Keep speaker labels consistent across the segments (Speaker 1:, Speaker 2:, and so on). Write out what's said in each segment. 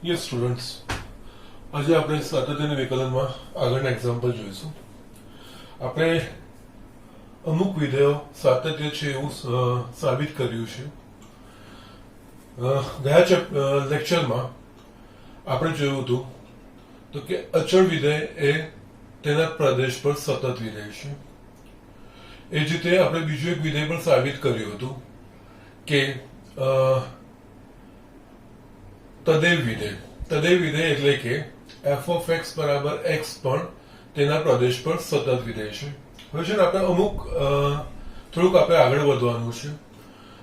Speaker 1: Yes students, આજે આપણે સાતત્યના વિકલનમાં આગળના એક્ઝામ્પલ જોઈશું. આપણે અમુક વિધેયો સાતત્ય છે એવું સાબિત કર્યું છે. ગયા લેક્ચરમાં આપણે જોયું હતું તો કે અચળ વિધેય એ તેના પ્રદેશ પર સતત વિધેય છે. એ જ રીતે આપણે બીજું એક વિધેય પણ સાબિત કર્યું હતું કે તદેવ વિધેય એટલે કે એફ ઓફ એક્સ બરાબર એક્સ પણ તેના પ્રદેશ પર સતત વિધેય છે. હવે છે ને આપણે અમુક થોડુંક આપણે આગળ વધવાનું છે,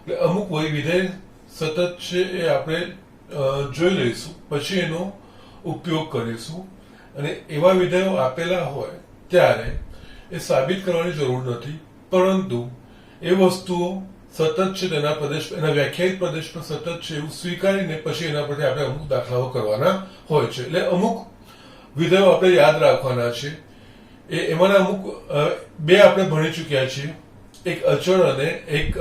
Speaker 1: એટલે અમુક વિધેય સતત છે એ આપણે જોઈ લઈશું, પછી એનો ઉપયોગ કરીશું. અને એવા વિધેયો આપેલા હોય ત્યારે એ સાબિત કરવાની જરૂર નથી, પરંતુ એ વસ્તુઓ સતત છે તેના પ્રદેશ, એના વ્યાખ્યાયિત પ્રદેશ પર સતત છે એવું સ્વીકારીને પછી એના પરથી આપણે અમુક દાખલાઓ કરવાના હોય છે. એટલે અમુક વિધેયો આપણે યાદ રાખવાના છે. એમાંના અમુક બે આપણે ભણી ચૂક્યા છીએ, એક અચળ અને એક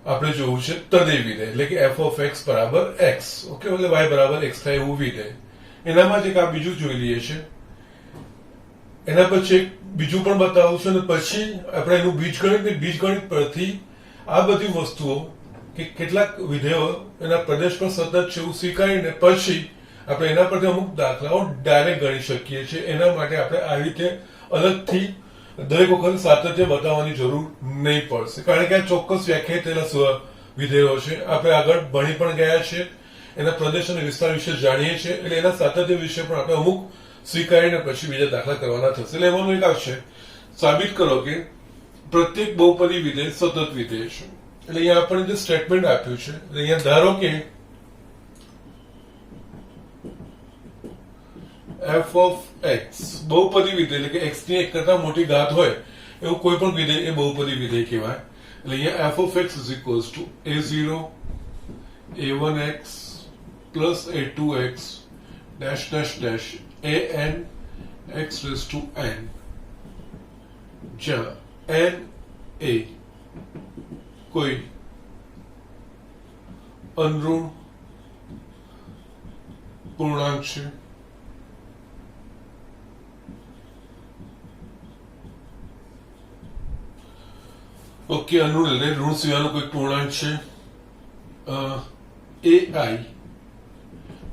Speaker 1: આપણે જોવું છે તદેવ વિધેય, એટલે કે એફ ઓફ એક્સ બરાબર એક્સ, ઓકે, એટલે વાય બરાબર એક્સ થાય એવું વિધેય. એનામાં જ એક આ બીજું જોઈ લઈએ છે, એના પછી એક બીજું પણ બતાવું છું, અને પછી આપણે એનું બીજગણિત પરથી આ બધી વસ્તુઓ કે કેટલાક વિધેયો એના પ્રદેશ પર સતત છે એવું સ્વીકારીને પછી આપણે એના પરથી અમુક દાખલાઓ ડાયરેક્ટ ગણી શકીએ છીએ. એના માટે આપણે આવી રીતે અલગથી દરેક વખત સાતત્ય બતાવવાની જરૂર નહીં પડશે, કારણ કે આ ચોક્કસ વ્યાખ્યાયિત થયેલા વિધેયો છે. આપણે આગળ ભણી પણ ગયા છે, એના પ્રદેશ અને વિસ્તાર વિશે જાણીએ છીએ, એટલે એના સાતત્ય વિશે પણ આપણે અમુક સ્વીકારીને પછી બીજા દાખલા કરવાના થશે. એટલે એમાંનું એક આવશે, સાબિત કરો કે પ્રત્યેક બહુપદી વિધેય સતત વિધેય છે. એટલે અહીંયા આપણને જે સ્ટેટમેન્ટ આપ્યું છે, અહીંયા ધારો કે એફ ઓફ એક્સ બહુપદી વિધેય, એટલે કે એક્સ ની એક કરતા મોટી ઘાત હોય એવું કોઈ પણ વિધેય એ બહુપદી વિધેય કહેવાય. એટલે અહીંયા F of x is equals two a0 a1x plus a2x dash dash dash an x raised to n, જ્યાં n એ કોઈ અનઋણ પૂર્ણાંક છે. ઓકે, અનઋણ એટલે ઋણ સિવાયનો કોઈ પૂર્ણાંક છે. ai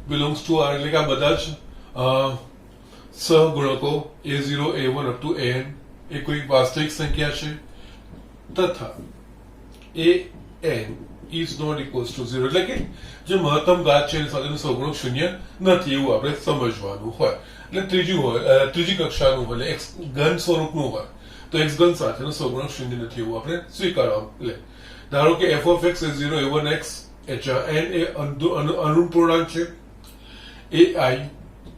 Speaker 1: belongs to r, એટલે કે આ બધા જ સહગુણકો a0 a1 up to an એ કોઈ વાસ્તવિક સંખ્યા છે, તથા an is not equals to 0, એટલે કે જે મહત્તમ ઘાત છે એની સાથેનું સહગુણક શૂન્ય નથી એવું આપણે સમજવાનું હોય. એટલે ત્રીજી કક્ષાનું હોય, એટલે x ઘન સ્વરૂપનું હોય તો x ઘન સાથેનું સહગુણક શૂન્ય નથી એવું આપણે સ્વીકારવાનું. એટલે ધારો કે f of x a0 a1x જ્યાં n એ અનઋણ પૂર્ણાંક છે, ai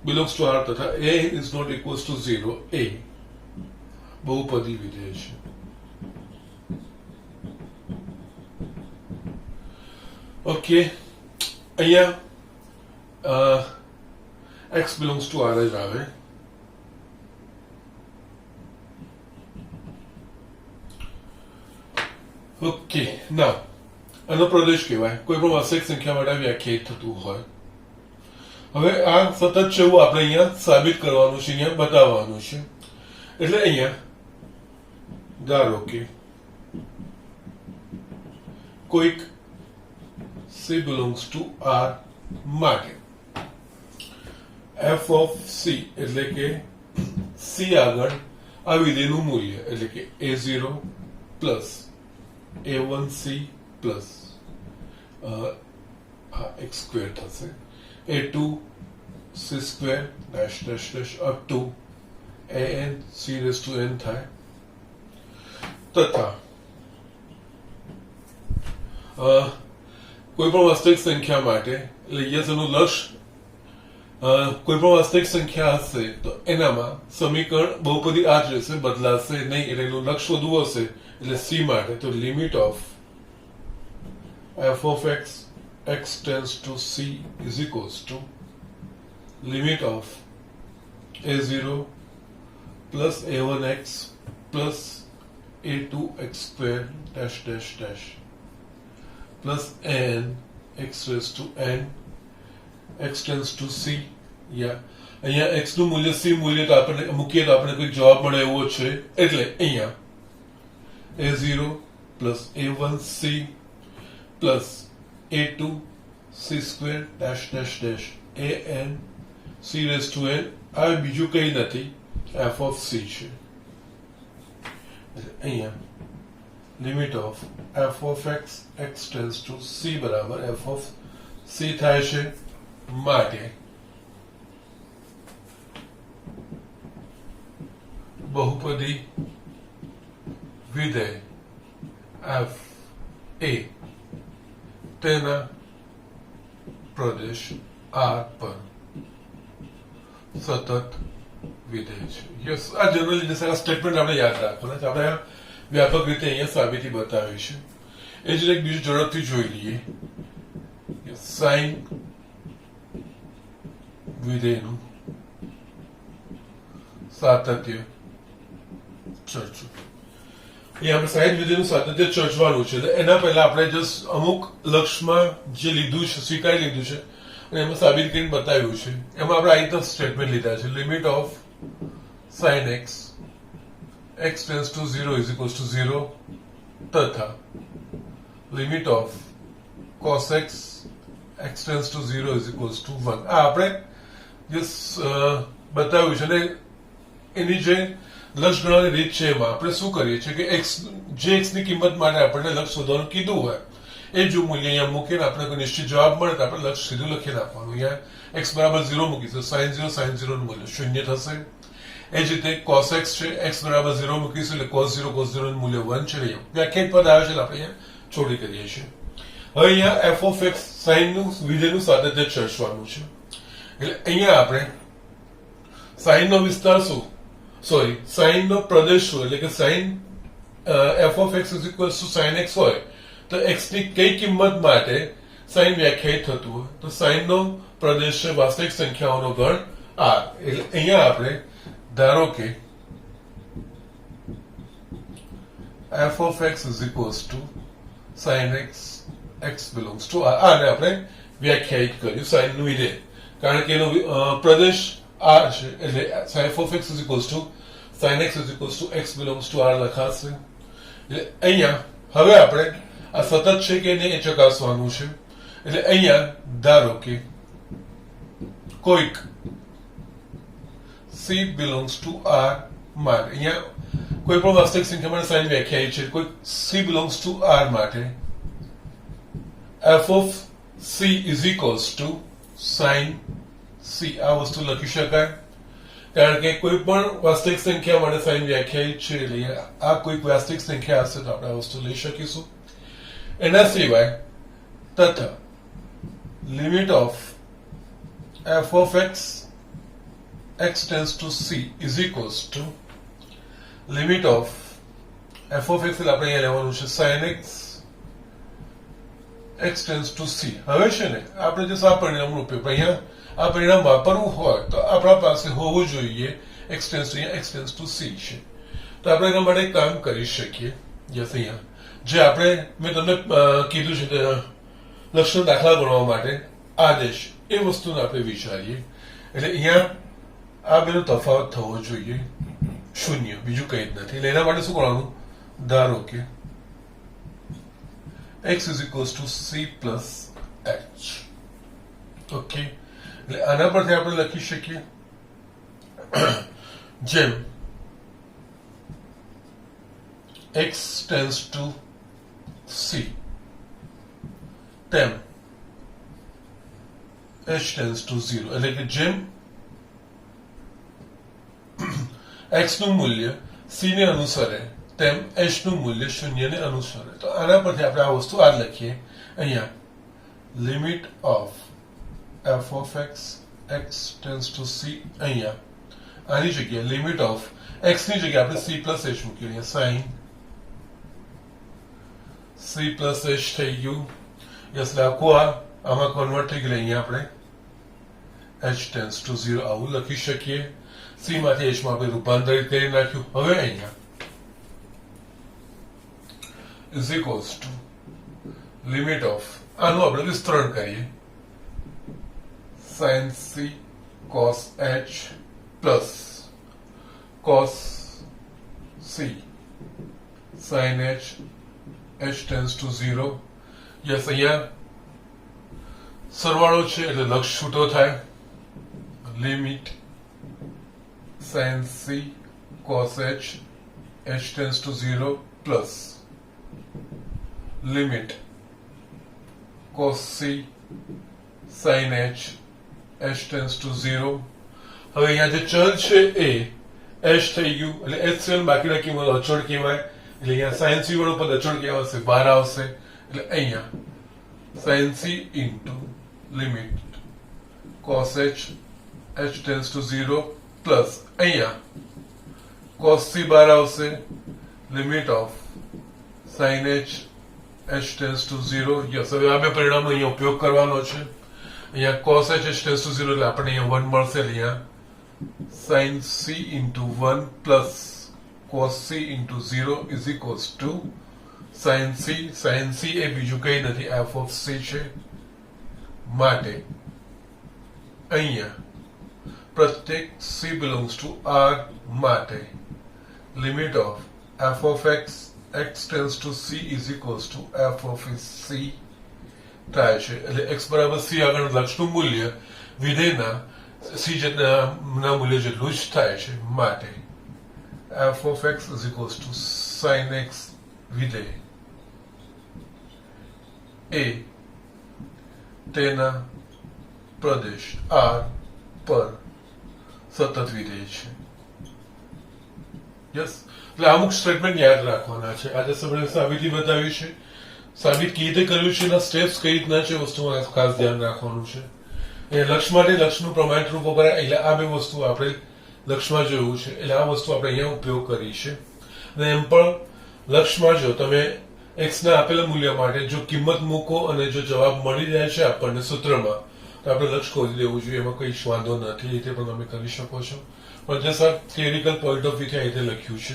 Speaker 1: belongs to r તથા an is not equals to 0 a બહુપદી વિધેય છે. ઓકે, અહીંયા x belongs to r જ આવે. ઓકે, ના આનો પ્રદેશ કહેવાય, કોઈ પણ વાસ્તવિક સંખ્યા માટે વ્યાખ્યાયિત થતું હોય. હવે આ સતત છે એવું આપણે અહીંયા સાબિત કરવાનું છે, અહીંયા બતાવવાનું છે. એટલે અહીંયા ધારો કે કોઈક c belongs to r માટે f of c એટલે કે c આગળ આ વિધેયનું મૂલ્ય એટલે કે a0 plus a1c plus x square થશે, a2c square dash dash dash up to an c raised to n થાય, તથા કોઈ પણ વાસ્તવિક સંખ્યા માટે, એટલે યસ એનું લક્ષ કોઈ પણ વાસ્તવિક સંખ્યા હશે તો એનામાં સમીકરણ બહુપદી આ જ રહેશે, બદલાશે નહીં. એટલે એનું લક્ષ વધુ હશે, એટલે c માટે તો limit of f of x x tends to c is equals to limit of a0 plus a1x plus a2x square dash dash dash plus n x raised to n x tends to c, યા અહીંયા x નું મૂલ્ય c મૂલ્ય તો આપણે મૂકીએ તો આપણે કોઈ જવાબ મળે એવો છે, એટલે અહીંયા a0 plus a1c plus a2c square dash dash dash an c raise to n, આ બીજું કંઈ નથી, f ઓફ c છે. અહીંયા limit of f of x x tends to c બરાબર f ઓફ c થાય છે, માટે બહુપદી વિધેય f એ તેના પ્રદેશ R પર સતત વિધેય છે. યસ, આ જનરલી સ્ટેટમેન્ટ આપણે યાદ રાખવાના છે. આપણે વ્યાપક રીતે અહીંયા સાબિતી બતાવી છે. એ જ રીતે બીજું ઝડપથી જોઈ લઈએ. સાઇન વિધેયનું સાતત્ય ચર્ચો. અહીંયા આપણે સાઇન વિધેયનું સાતત્ય ચર્ચવાનું છે. એના પહેલા આપણે જસ્ટ અમુક લક્ષમાં જે લીધું છે, સ્વીકારી લીધું છે અને એમાં સાબિત કરીને બતાવ્યું છે. એમાં આપણે આ રીતના સ્ટેટમેન્ટ લીધા છે. Limit of sine x x tends to 0 is equals to 0 તથા limit of cos x x tends to 0 is equals two 1. આ આપણે બતાવ્યું છે. અને એની જે લક્ષ ગણવાની રીત છે એમાં આપણે શું કરીએ છીએ કે જે x ની કિંમત માટે આપણને લક્ષ શોધવાનું કીધું હોય એ જો મૂલ્ય અહીંયા મૂકીને આપણે કોઈ નિશ્ચિત જવાબ મળે તો આપણે લક્ષ સીધું લખી નાખવાનું. અહીંયા x બરાબર 0 મૂકીશું, sin 0 નું મૂલ્ય 0 થશે. એ જ રીતે cos x છે, x બરાબર 0 મૂકીશું એટલે cos 0 નું મૂલ્ય 1 છે. વ્યાખ્યાયિત પદ આવે છે એટલે આપણે અહીંયા છોડી કરીએ છીએ. હવે અહીંયા f ઓફ x સાઇન નું વિધેયનું સાતત્ય ચર્ચવાનું છે. એટલે અહીંયા આપણે સાઇન નો વિસ્તાર શું, સોરી સાઇન નો પ્રદેશ શું, એટલે કે sine f of x is equals to sin x હોય તો x ની કઈ કિંમત માટે સાઇન વ્યાખ્યાયિત થતું હોય તો સાઇન નો પ્રદેશ છે વાસ્તવિક સંખ્યાઓનો ગણ r. એટલે અહીંયા આપણે ધારો કે f of x is equals to sin x x belongs to r. આને આપણે વ્યાખ્યાયિત કર્યું સાઇન નું વિધેય, કારણ કે એનો પ્રદેશ r છે એટલે f of x is equals to sin x is equals to x belongs to r લખાશે. એટલે અહીંયા હવે આપણે આ સતત છે કે નહીં એ ચકાસવાનું છે. એટલે અહીંયા ધારો કે કોઈક c belongs to r માટે અહીંયા કોઈ પણ વાસ્તવિક સંખ્યા માટે સાઇન વ્યાખ્યાયિત છે. કોઈ c belongs to r માટે f of c is equals to sin c આ વસ્તુ લખી શકાય, કારણ કે કોઈ પણ વાસ્તવિક સંખ્યા માટે સાઇન વ્યાખ્યાયિત છે. એટલે આ કોઈક વાસ્તવિક સંખ્યા હશે તો આપણે આ વસ્તુ લઈ શકીશું. એના સિવાય તથા limit of f of x x tends to c is equals to limit of f of x એટલે આપણે અહીંયા લેવાનું છે sin x x tends to c. હવે છે ને આપણે જે આ પરિણામનો ઉપયોગ અહીંયા આ પરિણામ વાપરવું હોય તો આપણા પાસે હોવું જોઈએ x tends to c છે. તો આપણે એના માટે કામ કરી શકીએ. યસ, અહીંયા જે આપણે મેં તમને કીધું છે લક્ષણ દાખલા ગણવા માટે આદેશ એ વસ્તુને આપણે વિચારીએ. એટલે અહીંયા આ બેનો તફાવત થવો જોઈએ શૂન્ય, બીજું કંઈ જ નથી. એટલે એના માટે શું કરવાનું, ધારો કે x is equals to c plus h. Okay, એટલે આના પરથી આપણે લખી શકીએ જેમ x tends to c તેમ h tends to 0. એટલે કે જેમ x નું મૂલ્ય c ને અનુસરે તેમ h નું મૂલ્ય 0 ને અનુસરે. તો આના પરથી આપણે આ વસ્તુ આ લખીએ અહીંયા limit of f of x x tends to c. અહીંયા આની જગ્યાએ લિમિટ ઓફ x ની જગ્યાએ આપણે c plus h મૂકીએ. અહીંયા sin c plus h થઈ ગયું. યસ, આખું આમાં કન્વર્ટ થઈ ગયું. અહીંયા આપણે h tends to 0 આવું લખી શકીએ. c માંથી h માં આપણે રૂપાંતરિત કરી નાખ્યું. હવે અહીંયા is equals to limit of આનું આપણે વિસ્તરણ કરીએ sin c cos h plus cos c sin h, h tends to 0. Yes, અહીંયા સરવાળો છે એટલે લક્ષ છૂટો થાય. Limit sin c cos h, h tends to 0 plus limit cos c sin h, h tends to 0. હવે અહીંયા જે ચલ છે એ h થઈ ગયું એટલે h સિવાય બાકીના કિંમત અચળ કહેવાય એટલે અહીંયા sin c વાળું પદ અચળ કહેવાશે, બહાર આવશે એટલે અહીંયા sin c into limit cos h, h tends to 0 plus અહીંયા cos c બહાર આવશે, limit of sin h, h tends to 0. Yes, હવે આ બે પરિણામનો અહીંયા ઉપયોગ કરવાનો છે. અહીંયા cos h, h tends to 0 એટલે આપણને અહીંયા 1 મળશે. અહીંયા sin c into 1 plus cos c into 0 is equals to sin c. sin c એ બીજું કંઈ નથી, f of c છે. માટે અહીંયા પ્રત્યેક c belongs to r માટે limit of f of x, x tends to c is equals to f of c થાય છે. એટલે x બરાબર c આગળ લક્ષનું મૂલ્ય વિધેયના c ના મૂલ્ય જેટલું જ થાય છે. માટે f of x is equals to sin x વિધેય એ તેના પ્રદેશ r પર સતત વિધેય છે. યસ, એટલે અમુક સ્ટેટમેન્ટ યાદ રાખવાના છે. આજે આપણે સાબિતી બતાવી છે, સાબિત કેવી રીતે કર્યું છે, એના સ્ટેપ્સ કઈ રીતના છે, વસ્તુમાં ખાસ ધ્યાન રાખવાનું છે. એ લક્ષ માટે લક્ષનું પ્રમાણિત રૂપ વપરાય એટલે આ બે વસ્તુ આપણે લક્ષમાં જોયું છે એટલે આ વસ્તુ આપણે અહીંયા ઉપયોગ કરી છે. અને એમ પણ લક્ષમાં જો તમે x ના આપેલા મૂલ્ય માટે જો કિંમત મૂકો અને જો જવાબ મળી જાય છે આપણને સૂત્રમાં તો આપણે લક્ષ ખોલી દેવું જોઈએ, એમાં કઈ વાંધો નથી. એ રીતે પણ તમે કરી શકો છો. પણ જે સર થિયરિકલ પોઈન્ટ ઓફ વ્યૂથી આ રીતે લખ્યું છે.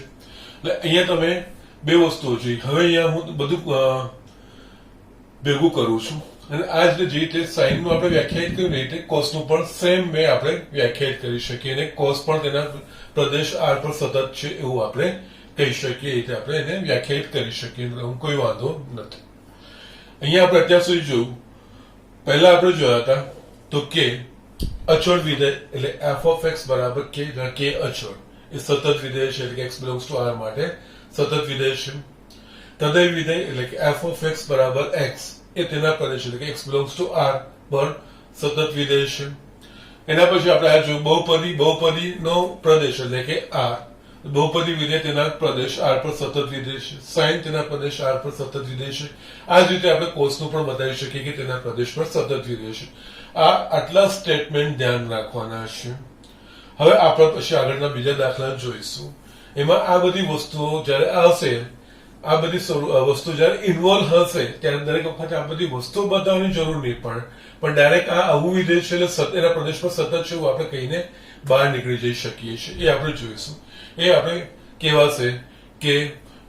Speaker 1: એટલે અહીંયા તમે બે વસ્તુઓ જોઈ. હવે અહીંયા હું બધું ભેગું કરું છું અને આ જ જે રીતે સાઈન નું આપણે વ્યાખ્યાયિત કર્યું એ રીતે કોસ નું પણ સેમ વે આપણે વ્યાખ્યાયિત કરી શકીએ અને કોસ પણ તેના પ્રદેશ આર પર સતત છે એવું આપણે કહી શકીએ. એ રીતે આપણે એને વ્યાખ્યાયિત કરી શકીએ, કોઈ વાંધો નથી. અહીંયા આપણે અત્યાર સુધી જોયું, પહેલા આપણે જોયા હતા તો કે અચળ વિધેય એટલે f of x બરાબર k, જ્યાં k અચળ એ સતત વિધેય છે એટલે કે x belongs to r માટે સતત વિધેય છે. તદય વિધેય એટલે કે f of x બરાબર x એ તેના પ્રદેશ એટલે કે x belongs to r પર સતત વિધેય છે. એના પછી આપણે આ જોયું બહુપદીનો પ્રદેશ એટલે કે r, બહુપદી વિધેય તેના પ્રદેશ r પર સતત વિધેય છે. સાઇન તેના પ્રદેશ r પર સતત વિધેય છે. આ જ રીતે આપણે કોસનું પણ બતાવી શકીએ કે તેના પ્રદેશ પર સતત વિધેય છે. આ આટલા સ્ટેટમેન્ટ ધ્યાન રાખવાના છે. હવે આપણે પછી આગળના બીજા દાખલા જોઈશું. એમાં આ બધી વસ્તુઓ જયારે આવશે, આ બધી વસ્તુ જયારે ઇન્વોલ્વ હશે ત્યારે દરેક વખતે આ બધી વસ્તુઓ બતાવવાની જરૂર નહીં પડે, પણ ડાયરેક્ટ આ આવું વિધેય છે એટલે એના પ્રદેશ પર સતત છે એવું આપણે કહીને બહાર નીકળી જઈ શકીએ છીએ. એ આપણે જોઈશું. એ આપણે કહેવાશે કે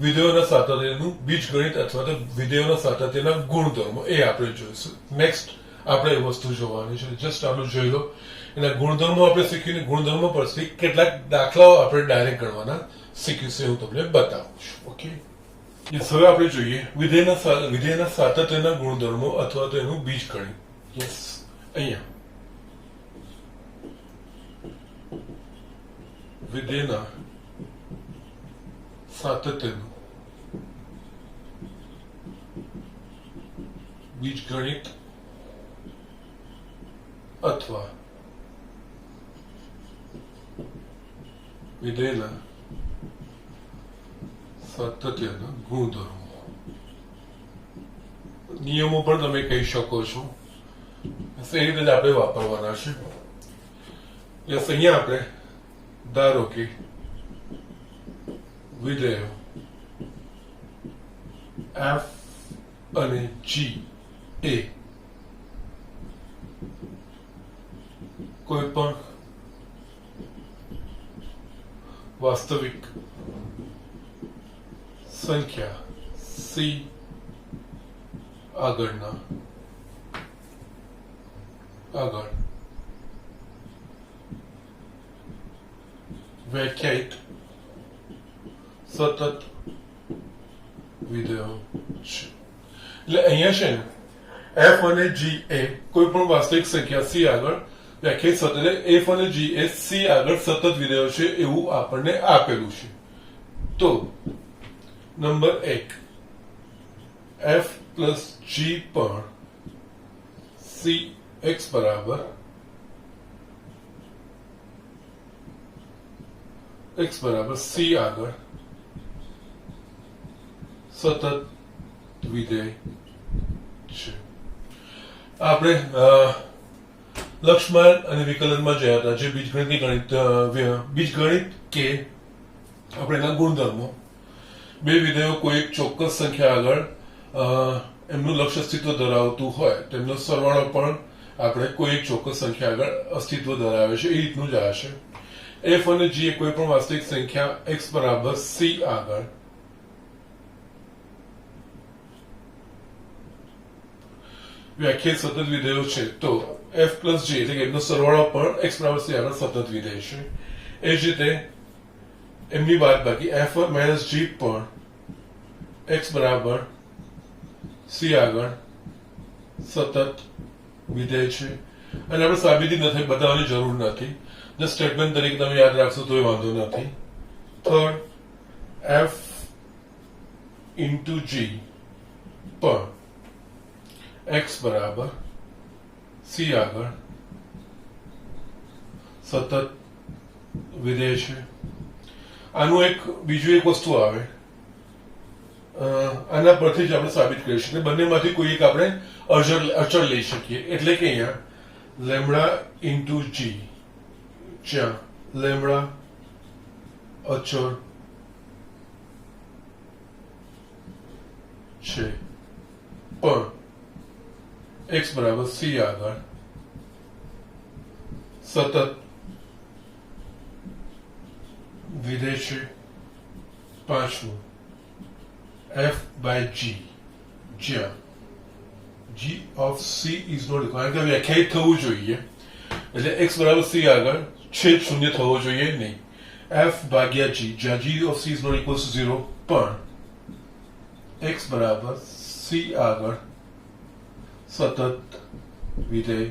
Speaker 1: વિધેયોના સાતત્યનું બીજગણિત અથવા તો વિધેયોના સાતત્યના ગુણધર્મો. એ આપણે જોઈશું. નેક્સ્ટ આપણે એ વસ્તુ જોવાની છે. જસ્ટ આટલું જોઈ લો. એના ગુણધર્મો આપણે શીખીને ગુણધર્મો પરથી કેટલાક દાખલાઓ આપણે ડાયરેક્ટ ગણવાના શીખીશું, હું તમને બતાવું છું. ઓકે, હવે આપણે જોઈએ વિધેયના સાતત્યના ગુણધર્મો અથવા તો એનું બીજગણિત. યસ, અહીંયા વિધેયના સાતત્યનું બીજગણિત અથવા વિધેયના સાતત્યના ગુણધર્મો. નિયમો પણ તમે કહી શકો છો. એ રીતે આપણે વાપરવાના છે. યસ, અહીંયા આપણે ધારો કે વિધેયો f અને g એ કોઈ પણ વાસ્તવિક સંખ્યા c આગળ વ્યાખ્યાયિત સતત વિધેયો છે. એટલે અહીંયા છે ને એફ અને જી એ કોઈ પણ વાસ્તવિક સંખ્યા સી આગળ વ્યાખ્યાયિત સતત, એટલે એફ અને જી એ સી આગળ સતત વિધેયો છે એવું આપણને આપેલું છે. તો નંબર 1 એફ પ્લસ જી પણ સી એક્સ બરાબર સી આગળ સતત વિધેય છે. આપણે લક્ષ્યમાન અને વિકલનમાં જોયા હતા, જે બીજગણિત કે આપણે એના ગુણધર્મો. બે વિધેયો કોઈ એક ચોક્કસ સંખ્યા આગળ એમનું લક્ષ્ય અસ્તિત્વ ધરાવતું હોય તેમનો સરવાળો પણ આપણે કોઈ એક ચોક્કસ સંખ્યા આગળ અસ્તિત્વ ધરાવે છે, એ રીતનું જ આ છે. એફ અને જી એ કોઈ પણ વાસ્તવિક સંખ્યા એક્સ બરાબર સી આગળ વ્યાખ્યાયિત સતત વિધેયો છે. તો એફ પ્લસ જી એટલે કે એમનો સરવાળો પણ એક્સ બરાબર સી આગળ સતત વિધેય છે. એ જ રીતે એમની બાદબાકી એફ માઇનસ જી પણ એક્સ બરાબર સી આગળ સતત વિધેય છે. અને આપણે સાબિતી નથી બતાવવાની જરૂર નથી, જસ્ટ સ્ટેટમેન્ટ તરીકે તમે યાદ રાખશો તો વાંધો નથી. થર્ડ એફ ઇન્ટુ જી પણ એક્સ બરાબર સી આગળ સતત વિધેય છે. આનું બીજું એક વસ્તુ આવે, આના પરથી જ આપણે સાબિત કરી શકીએ બંનેમાંથી કોઈ એક આપણે અચળ લઈ શકીએ. એટલે કે અહીંયા લેમડા ઇન્ટુ જી, જ્યાં લેમડા અચળ છે પણ એક્સ બરાબર સી આગળ સતત વિધેય છે. પાંચમું એફ બાય જી, જ્યાં G of C is not, કારણ કે વ્યાખ્યાયિત થવું જોઈએ એટલે એક્સ બરાબર સી આગળ છેદ શૂન્ય થવો જોઈએ નહીં. એફ ભાગ્યા જી, જ્યાં G of C is not equal to 0 પણ એક્સ બરાબર સી આગળ સતત વિધેય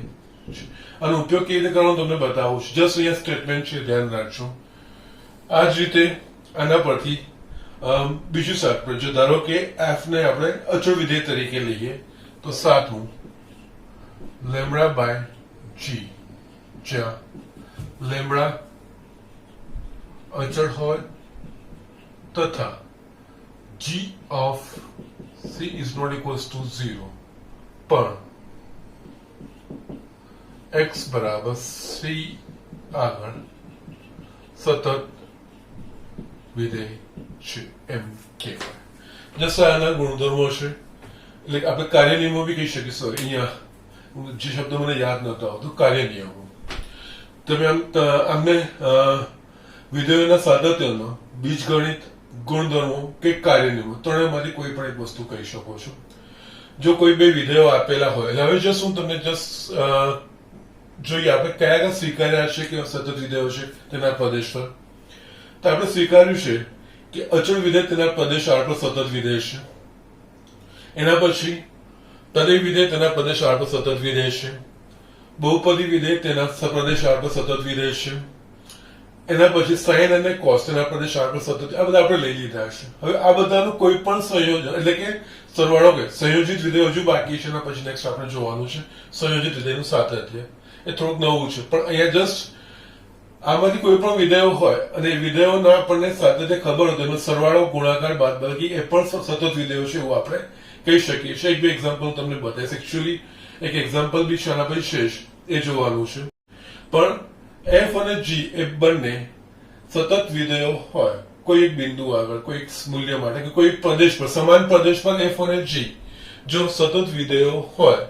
Speaker 1: છે. આનો ઉપયોગ કેવી રીતે કરવાનો તમને બતાવું છું. જસ્ટ અહીંયા સ્ટેટમેન્ટ છે, ધ્યાન રાખજો. આ જ રીતે આના પરથી બીજું સાત, જો ધારો કે એફ ને આપણે અચળ વિધેય તરીકે લઈએ તો સાતમું લેમડા બાય જી, જ્યાં લેમડા અચળ હોય તથા G of C is not equals to 0 પણ એક્સ બરાબર સી આગળ સતત વિધેય છે એમ કહેવાય. જસ્ટ આના ગુણધર્મો છે, એટલે આપણે કાર્ય નિયમો બી કહી શકીએ. સોરી, અહીંયા જે શબ્દ મને યાદ નતો આવતું, કાર્ય નિયમો. તમે આમને વિધેયોના સાતત્યનો બીજગણિત, ગુણધર્મો કે કાર્ય નિયમો ત્રણેયમાંથી કોઈ પણ એક વસ્તુ કહી શકો છો. જો કોઈ બે વિધેયો આપેલા હોય, એટલે હવે જસ્ટ હું તમને જોઈએ આપણે કયા કયા સ્વીકાર્યા છે કે સતત વિધેયો છે તેના પ્રદેશ પર. તો આપણે સ્વીકાર્યું છે કે અચળ વિધેય તેના પ્રદેશ આર પર સતત વિધેય છે. એના પછી તદય વિધેય તેના પ્રદેશ આર પર સતત વિધેય છે. બહુપદી વિધેય તેના પ્રદેશ આર પર સતત વિધેય છે. એના પછી સાઇન અને કોસ તેના પ્રદેશ આર પર સતત, આ બધા આપણે લઈ લીધા છે. હવે આ બધાનું કોઈ પણ સંયોજન એટલે કે સરવાળો કે સંયોજિત વિધેય હજુ બાકી છે. એના પછી નેક્સ્ટ આપણે જોવાનું છે સંયોજિત વિધેયનું સાતત્ય. એ થોડુંક નવું છે, પણ અહીંયા જસ્ટ આમાંથી કોઈ પણ વિધેયો હોય અને વિધેયોના આપણને સાતત્ય ખબર હોય તો એનો સરવાળો, ગુણાકાર, બાદબાકી એ પણ સતત વિધેયો છે એવું આપણે કહી શકીએ છીએ. એક બે એક્ઝામ્પલ તમને બતાવીશ. એકચ્યુઅલી એક એક્ઝામ્પલ બી છે, આના પછી શેષ એ જોવાનું છે. પણ એફ અને જી એ બંને સતત વિધેયો હોય કોઈ એક બિંદુ આગળ, કોઈ એક મૂલ્ય માટે કે કોઈ એક પ્રદેશ પર, સમાન પ્રદેશ પર એફ અને જી જો સતત વિધેયો હોય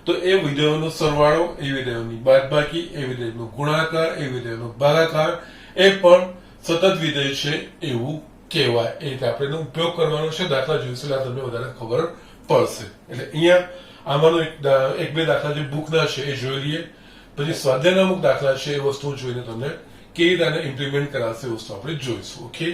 Speaker 1: તો એ વિધેયોનો સરવાળો, એ વિધેયોની બાદબાકી, એ વિધેયનો ગુણાકાર, એ વિધેયનો ભાગાકાર એ પણ સતત વિધેય છે એવું કહેવાય. એ રીતે આપણે એનો ઉપયોગ કરવાનો છે. દાખલા જોઈશું એટલે તમને વધારે ખબર પડશે. એટલે અહીંયા આમાંનો એક બે દાખલા જે બુકના છે એ જોઈ લઈએ, પછી સ્વાધ્યાયના અમુક દાખલા છે એ વસ્તુ જોઈને તમને કેવી રીતે આને ઇમ્પ્લિમેન્ટ કરાશે એ વસ્તુ આપણે જોઈશું. ઓકે,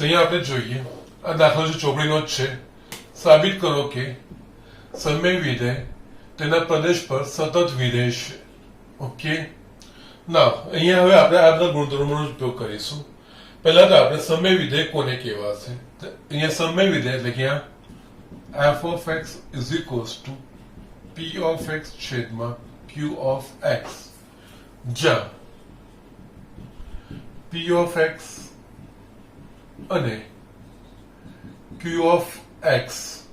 Speaker 1: અહીંયા આપણે જોઈએ આ દાખલો જે ચોપડીનો જ છે. સાબિત કરો કે સમય વિધેય તેના પ્રદેશ પર સતત વિધેય છે. ઓકે, ના અહીંયા હવે આપણે આ બધા ગુણધર્મોનો ઉપયોગ કરીશું. પહેલા તો આપણે સમય વિધેય કોને કહેવાશે. અહીંયા સમય વિધેય એટલે કે f of x is equals to p of x છેદમાં q of x, જ્યાં p of x અને q of x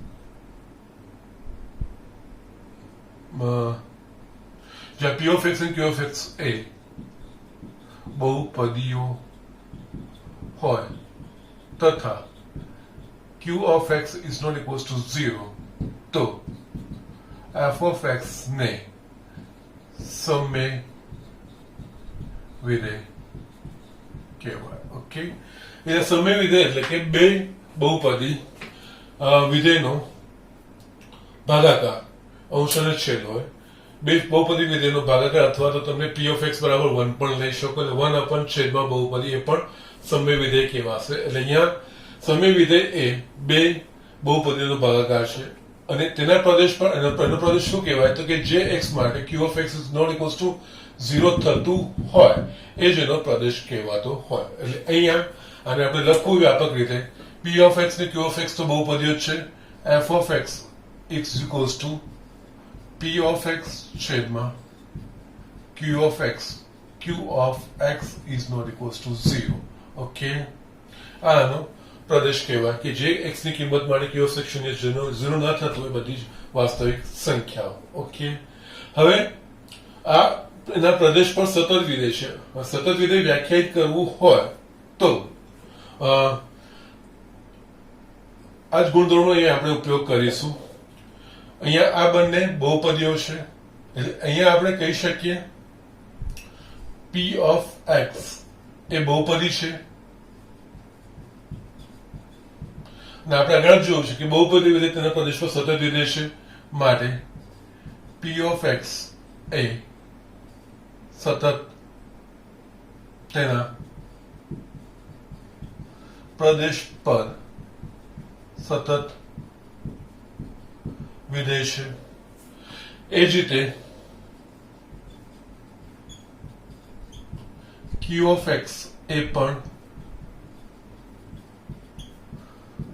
Speaker 1: જ્યાં p of x અને q of x એ બહુપદીઓ હોય તથા q of x is not equals to 0, તો f of x ને સમય વિધેય કહેવાય. ઓકે, એ સમય વિધેય એટલે કે બે બહુપદી વિધેયનો ભાગાકાર અંશ અને છેદ હોય. બે બહુપદી વિધેયનો ભાગાકાર અથવા તો તમે p of x બરાબર 1 પણ લઈ શકો. એટલે 1 અપન છેદમાં બહુપદી એ પણ સમય વિધેય કહેવાશે. એટલે અહીંયા સમય વિધેય એ બે બહુપદીનો ભાગાકાર છે અને તેના પ્રદેશ પર એનો પ્રદેશ શું કહેવાય તો કે જે x માટે q of x is not equals to 0 થતું હોય એ જ એનો પ્રદેશ કહેવાતો હોય. એટલે અહીંયા આને આપણે લખવું વ્યાપક રીતે p of x ને q of x તો બહુપદીઓ જ છે. f of x is equals to p of x છેદમાં q of x. q of x is not equals to 0. Okay, આનો પ્રદેશ કહેવાય કે જે x ની કિંમત માટે q of x શૂન્ય 0 ન થતું હોય બધી જ વાસ્તવિક સંખ્યાઓ. ઓકે, હવે આ એના પ્રદેશ પર સતત વિધેય છે. સતત વિધેય વ્યાખ્યાયિત કરવું હોય તો આ જ ગુણધર્મનો અહીંયા આપણે ઉપયોગ કરીશું. અહીંયા આ બંને બહુપદીઓ છે એટલે અહીંયા આપણે કહી શકીએ p of x એ બહુપદી છે. અને આપણે આગળ જોયું છે કે બહુપદી વિધેય તેના પ્રદેશ પર સતત વિધેય છે માટે p of x એ સતત તેના પ્રદેશ પર સતત વિધેય છે. એ જ રીતે q of x એ પણ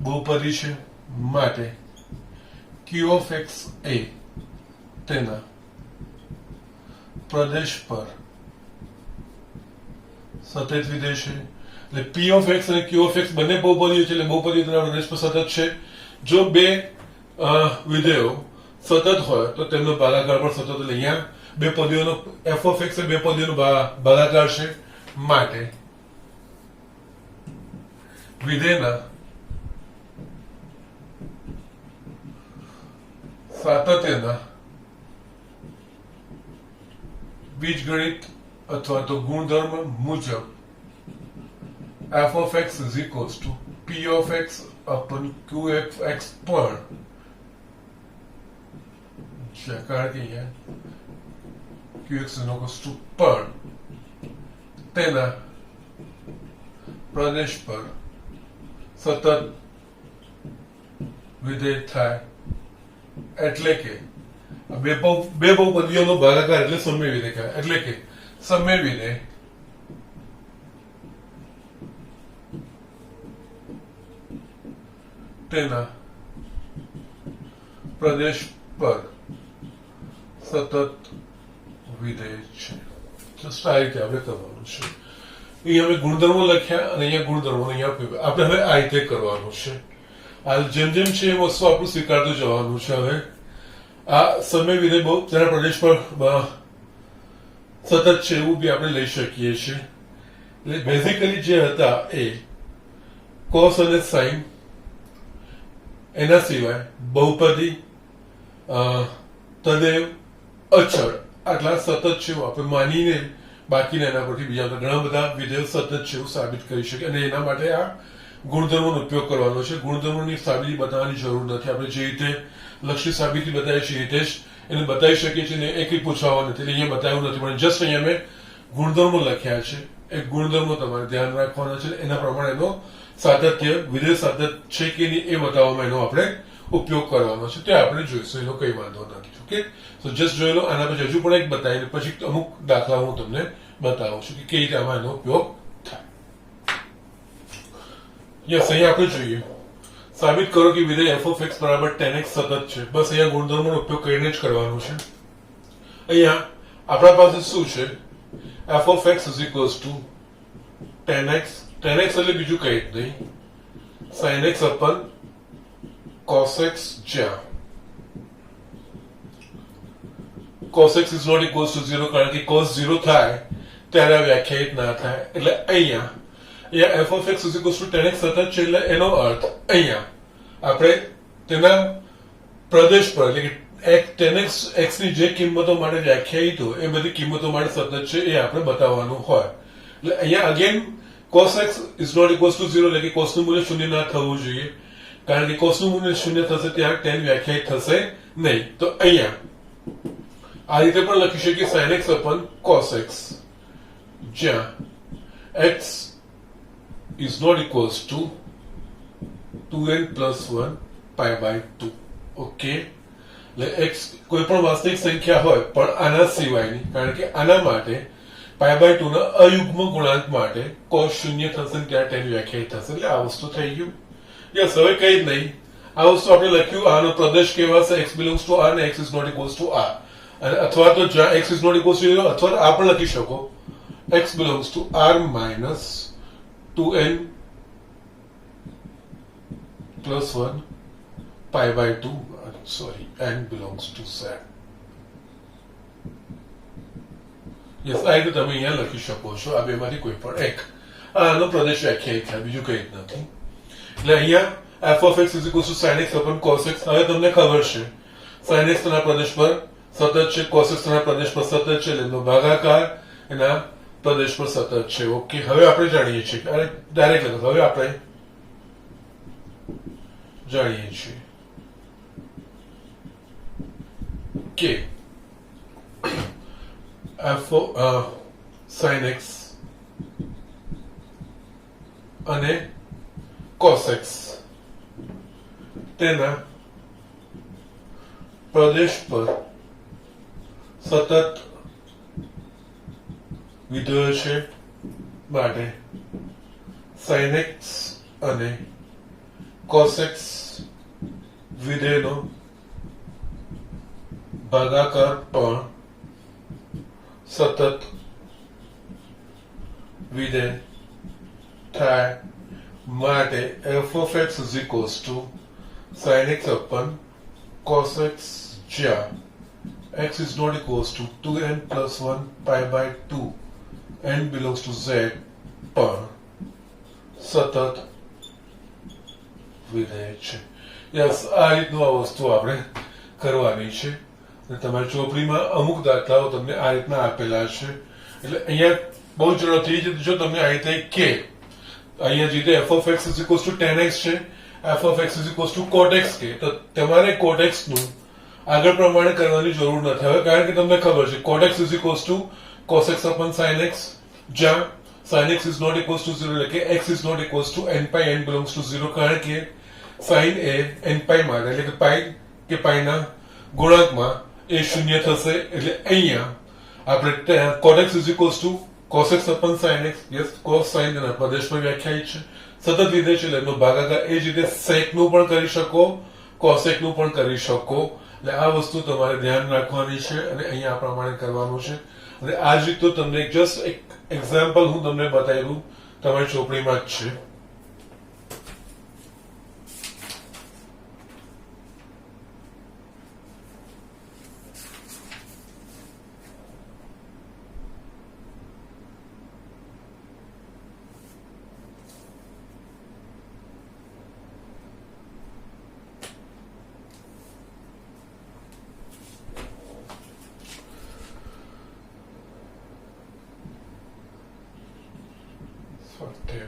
Speaker 1: બહુપદી છે માટે q of x એ તેના પ્રદેશ પર સતત વિધેય છે. એટલે p of x અને q of x બંને બહુપદીઓ છે એટલે બહુપદીઓ તેના પ્રદેશ પર સતત છે. જો બે વિધેયો સતત હોય તો તેમનો ભાગાકાર પણ સતત. એટલે અહીંયા બે પદીઓનો f of x એ બે પદીઓનો ભાગાકાર છે માટે વિધેયના સાતત્યના બીજગણિત અથવા તો ગુણધર્મ મુજબ f of x is equals to p of x upon q of x પણ કારણ કે અહીંયા qx is equals to પણ તેના પ્રદેશ પર સતત વિધેય થાય. એટલે કે બે બહુપદીઓનો ભાગાકાર એટલે સમય વિધેય કહેવાય. એટલે કે સમય વિધેય તેના પ્રદેશ પર સતત વિધેય છે. જસ્ટ આ રીતે આપણે કરવાનું છે. અહીંયા અમે ગુણધર્મો લખ્યા અને અહીંયા ગુણધર્મો અહીંયા આપણે હવે આ રીતે કરવાનું છે. આ જેમ જેમ છે એ વસ્તુ આપણું સ્વીકારતું જવાનું છે. હવે આ સમય વિધેય બહુ તેના પ્રદેશ પર સતત છે એવું બી આપણે લઈ શકીએ છીએ. એટલે બેઝિકલી જે હતા એ કોસ અને સાઇન, એના સિવાય બહુપદી, તદેવ, અચળ, આટલા સતત છે એવું આપણે માનીને બાકીના એના પરથી બીજા ઘણા બધા વિધેયો સતત છે એવું સાબિત કરી શકીએ. અને એના માટે આ ગુણધર્મોનો ઉપયોગ કરવાનો છે. ગુણધર્મોની સાબિતી બતાવવાની જરૂર નથી. આપણે જે રીતે લક્ષી સાબિતી બતાવી છે એ રીતે જ એને બતાવી શકીએ છીએ. એક રીતે પૂછવા નથી, અહીંયા બતાવ્યું નથી, પણ જસ્ટ અહીંયા મેં ગુણધર્મો લખ્યા છે. એ ગુણધર્મો તમારે ધ્યાન રાખવાના છે. એના પ્રમાણે એનો સાતત્ય, વિધેય સાતત્ય છે કે નહીં એ બતાવવામાં એનો આપણે ઉપયોગ કરવાનો છે. તે આપણે જોઈશું, એનો કઈ વાંધો નથી. ઓકે, તો જસ્ટ જોઈ લો. આના પછી હજુ પણ એક બતાવીને પછી અમુક દાખલા હું તમને બતાવું છું કે કઈ રીતે આમાં એનો ઉપયોગ થાય. યસ, અહીંયા આપણે જોઈએ, સાબિત કરો કે વિધેય f of x બરાબર tan x સતત છે. બસ અહીંયા ગુણધર્મોનો ઉપયોગ કરીને જ કરવાનો છે. અહીંયા આપણા પાસે શું છે? f of x is equals to tan x. tan x એટલે બીજું કઈ જ નહીં, sin x upon cos x, જ્યાં cos x is not equals to 0, કારણ કે cos 0 થાય ત્યારે વ્યાખ્યાયિત ના થાય. એટલે અહીંયા f of x is equals to tan x સતત છે. એટલે એનો અર્થ અહીંયા આપણે તેના પ્રદેશ પર, એટલે કે tan x ની જે કિંમતો માટે વ્યાખ્યાયિત હોય એ બધી કિંમતો માટે સતત છે એ આપણે બતાવવાનું હોય. એટલે અહીંયા again cos x is not equals to 0, એટલે કે cos નું મૂલ્ય શૂન્ય ના થવું જોઈએ, કારણ કે cos નું મૂલ્ય શૂન્ય થશે ત્યારે tan વ્યાખ્યાયિત થશે નહીં. તો અહીંયા આ રીતે પણ લખી શકીએ sin x upon cos x, જ્યાં x is not equals to 2n plus 1 pi by 2. Okay, એટલે x કોઈ પણ વાસ્તવિક સંખ્યા હોય પણ આના સિવાયની, કારણ કે આના માટે પાઈ બાય 2 ના અયુગ્મ ગુણાંક માટે cos શૂન્ય થશે ત્યારે tan વ્યાખ્યાયિત થશે. એટલે આ વસ્તુ થઈ ગયું. યસ, હવે કઈ જ નહીં, આ વસ્તુ આપણે લખ્યું, આનો પ્રદેશ કહેવાશે x belongs to r અને x is not equals to r, અને અથવા તો જ્યાં x is not equals to 0, અથવા આ પણ લખી શકો x belongs to r minus 2n plus 1 pi by 2, sorry, n belongs to z. Yes, આ રીતે તમે અહીંયા લખી શકો છો. આ બેમાંથી કોઈ પણ એક. આનો પ્રદેશ વ્યાખ્યાયિત થાય, બીજું કઈ જ નથી. એટલે અહીંયા f of x is equals to sin x upon cos x. હવે તમને ખબર છે sin x ના પ્રદેશ પર સતત છે, cos x ના પ્રદેશ પર સતત છે, એટલે એનો ભાગાકાર એના પ્રદેશ પર સતત છે. ઓકે, હવે આપણે જાણીએ છીએ, ડાયરેક્ટ લખો, હવે આપણે જાણીએ છીએ કે f sin x અને cos x તેના પ્રદેશ પર સતત વિધેય છે, માટે sin x અને cos x વિધેયનો ભાગાકાર પણ સતત વિધેય થાય, માટે f of x is equals to sin x upon cos x, જ્યાં x is not equals to 2n plus 1 pi by 2, n belongs to z પણ સતત વિધેય છે. યસ, આ રીતનું આ વસ્તુ આપણે કરવાની છે. અને તમારી ચોપડીમાં અમુક દાખલાઓ તમને આ રીતના આપેલા છે. એટલે અહીંયા બહુ જ ઝડપથી, જો તમને આ રીતે કે અહીંયા જે રીતે f of x is equals to tan x છે, f of x is equals to cot x કે, તો તમારે cot x નું આગળ પ્રમાણે કરવાની જરૂર નથી હવે, કારણ કે તમને ખબર છે cot x is equals to cos x upon sin x, જ્યાં sin x is not equals to 0, એટલે કે x is not equals to n pi, n belongs to 0, કારણ કે sin એ n pi માટે, એટલે કે પાઈ કે પાઈના ગુણાંકમાં એ શૂન્ય થશે. એટલે અહીંયા આપણે cot x is equals to cos x upon sin x, yes, cos sin એના પ્રદેશમાં વ્યાખ્યાયિત છે, સતત વિધેય છે, એટલે એનો ભાગાકાર એ જ રીતે sec નું પણ કરી શકો, cosec નું પણ કરી શકો. એટલે આ વસ્તુ તમારે ધ્યાન રાખવાની છે અને અહીંયા આ પ્રમાણે કરવાનું છે. અને આ જ રીતનું તમને જસ્ટ એક એક્ઝામ્પલ હું તમને બતાવ્યું, તમારી ચોપડીમાં જ છે. ફરતે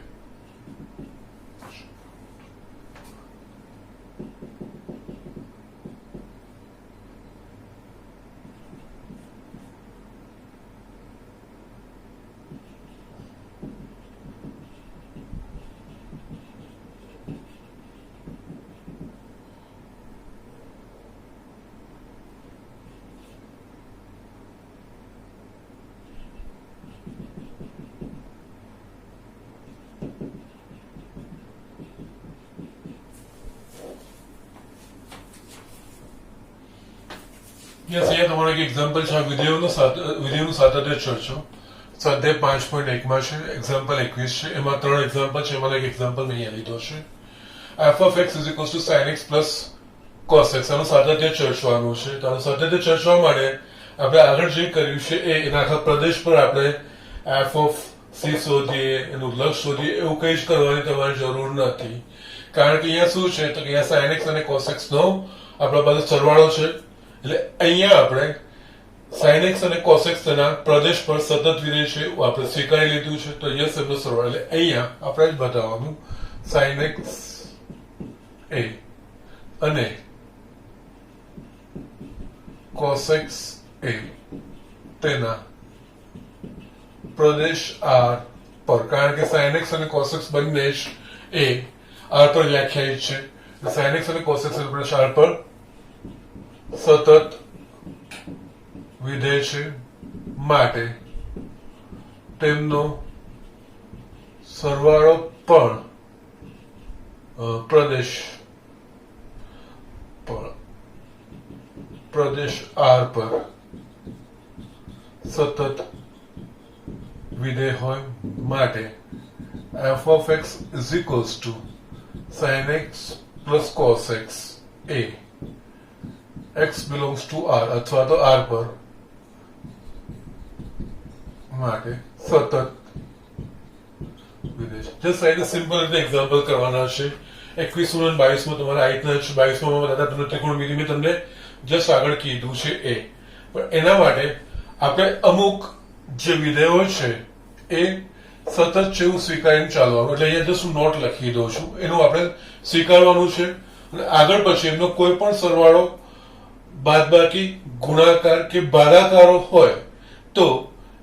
Speaker 1: યસ અહીંયા તમારો એક એક્ઝામ્પલ છે વિધેયોનું સાતત્ય ચર્ચો સ્વાધ્યાય 5.1 માં છે એક્ઝામ્પલ 21 છે એમાં 3 એક્ઝામ્પલ છે એમાં એક એક્ઝામ્પલ મેં અહીંયા લીધો છે f of x is equals to sin x plus cos x આનું સાતત્ય ચર્ચવાનું છે તો આનું સાતત્ય ચર્ચવા માટે આપણે આગળ જે કર્યું છે એના આખા પ્રદેશ પર આપણે f of c શોધીએ એનું લક્ષ શોધીએ એવું કંઈ જ કરવાની તમારી જરૂર નથી કારણ કે અહીંયા શું છે તો કે અહીંયા sin x અને cos x નો આપણા પાસે સરવાળો છે એટલે અહીંયા આપણે sin x અને cos x ના પ્રદેશ પર સતત વિધેય છે આપણે સ્વીકારી લીધું છે તો યસ એમનો સરવાળો એટલે અહીંયા આપણે જ બતાવવાનું sin x a અને cos x a તેના પ્રદેશ r પર કારણ કે sin x અને cos x બંને જ a r પર વ્યાખ્યાયિત છે sin x અને cos x ના પ્રદેશ r પર સતત વિધેય છે માટે તેમનો સરવાળો પણ પ્રદેશ R પર સતત વિધેય હોય માટે f of x is equals to sin x plus cos x a x belongs to R અથવા તો R પર માટે સતત વિધેય જસ્ટ આઈને સિમ્પલ રીતે એક્ઝામ્પલ કરવાના છે 21 અને 22 માં તમારે આ રીતના 22 માં બધા તમને ત્રિકોણમિતિ મેં તમને જસ્ટ આગળ કીધું છે એ પણ એના માટે આપણે અમુક જે વિધેયો છે એ સતત જેવું સ્વીકારીને ચાલવાનું એટલે અહીંયા જસ્ટ હું નોટ લખી દઉં છું એનું આપણે સ્વીકારવાનું છે અને આગળ પછી એમનો કોઈ પણ સરવાળો બાદબાકી ગુણાકાર કે ભાગાકારો હોય તો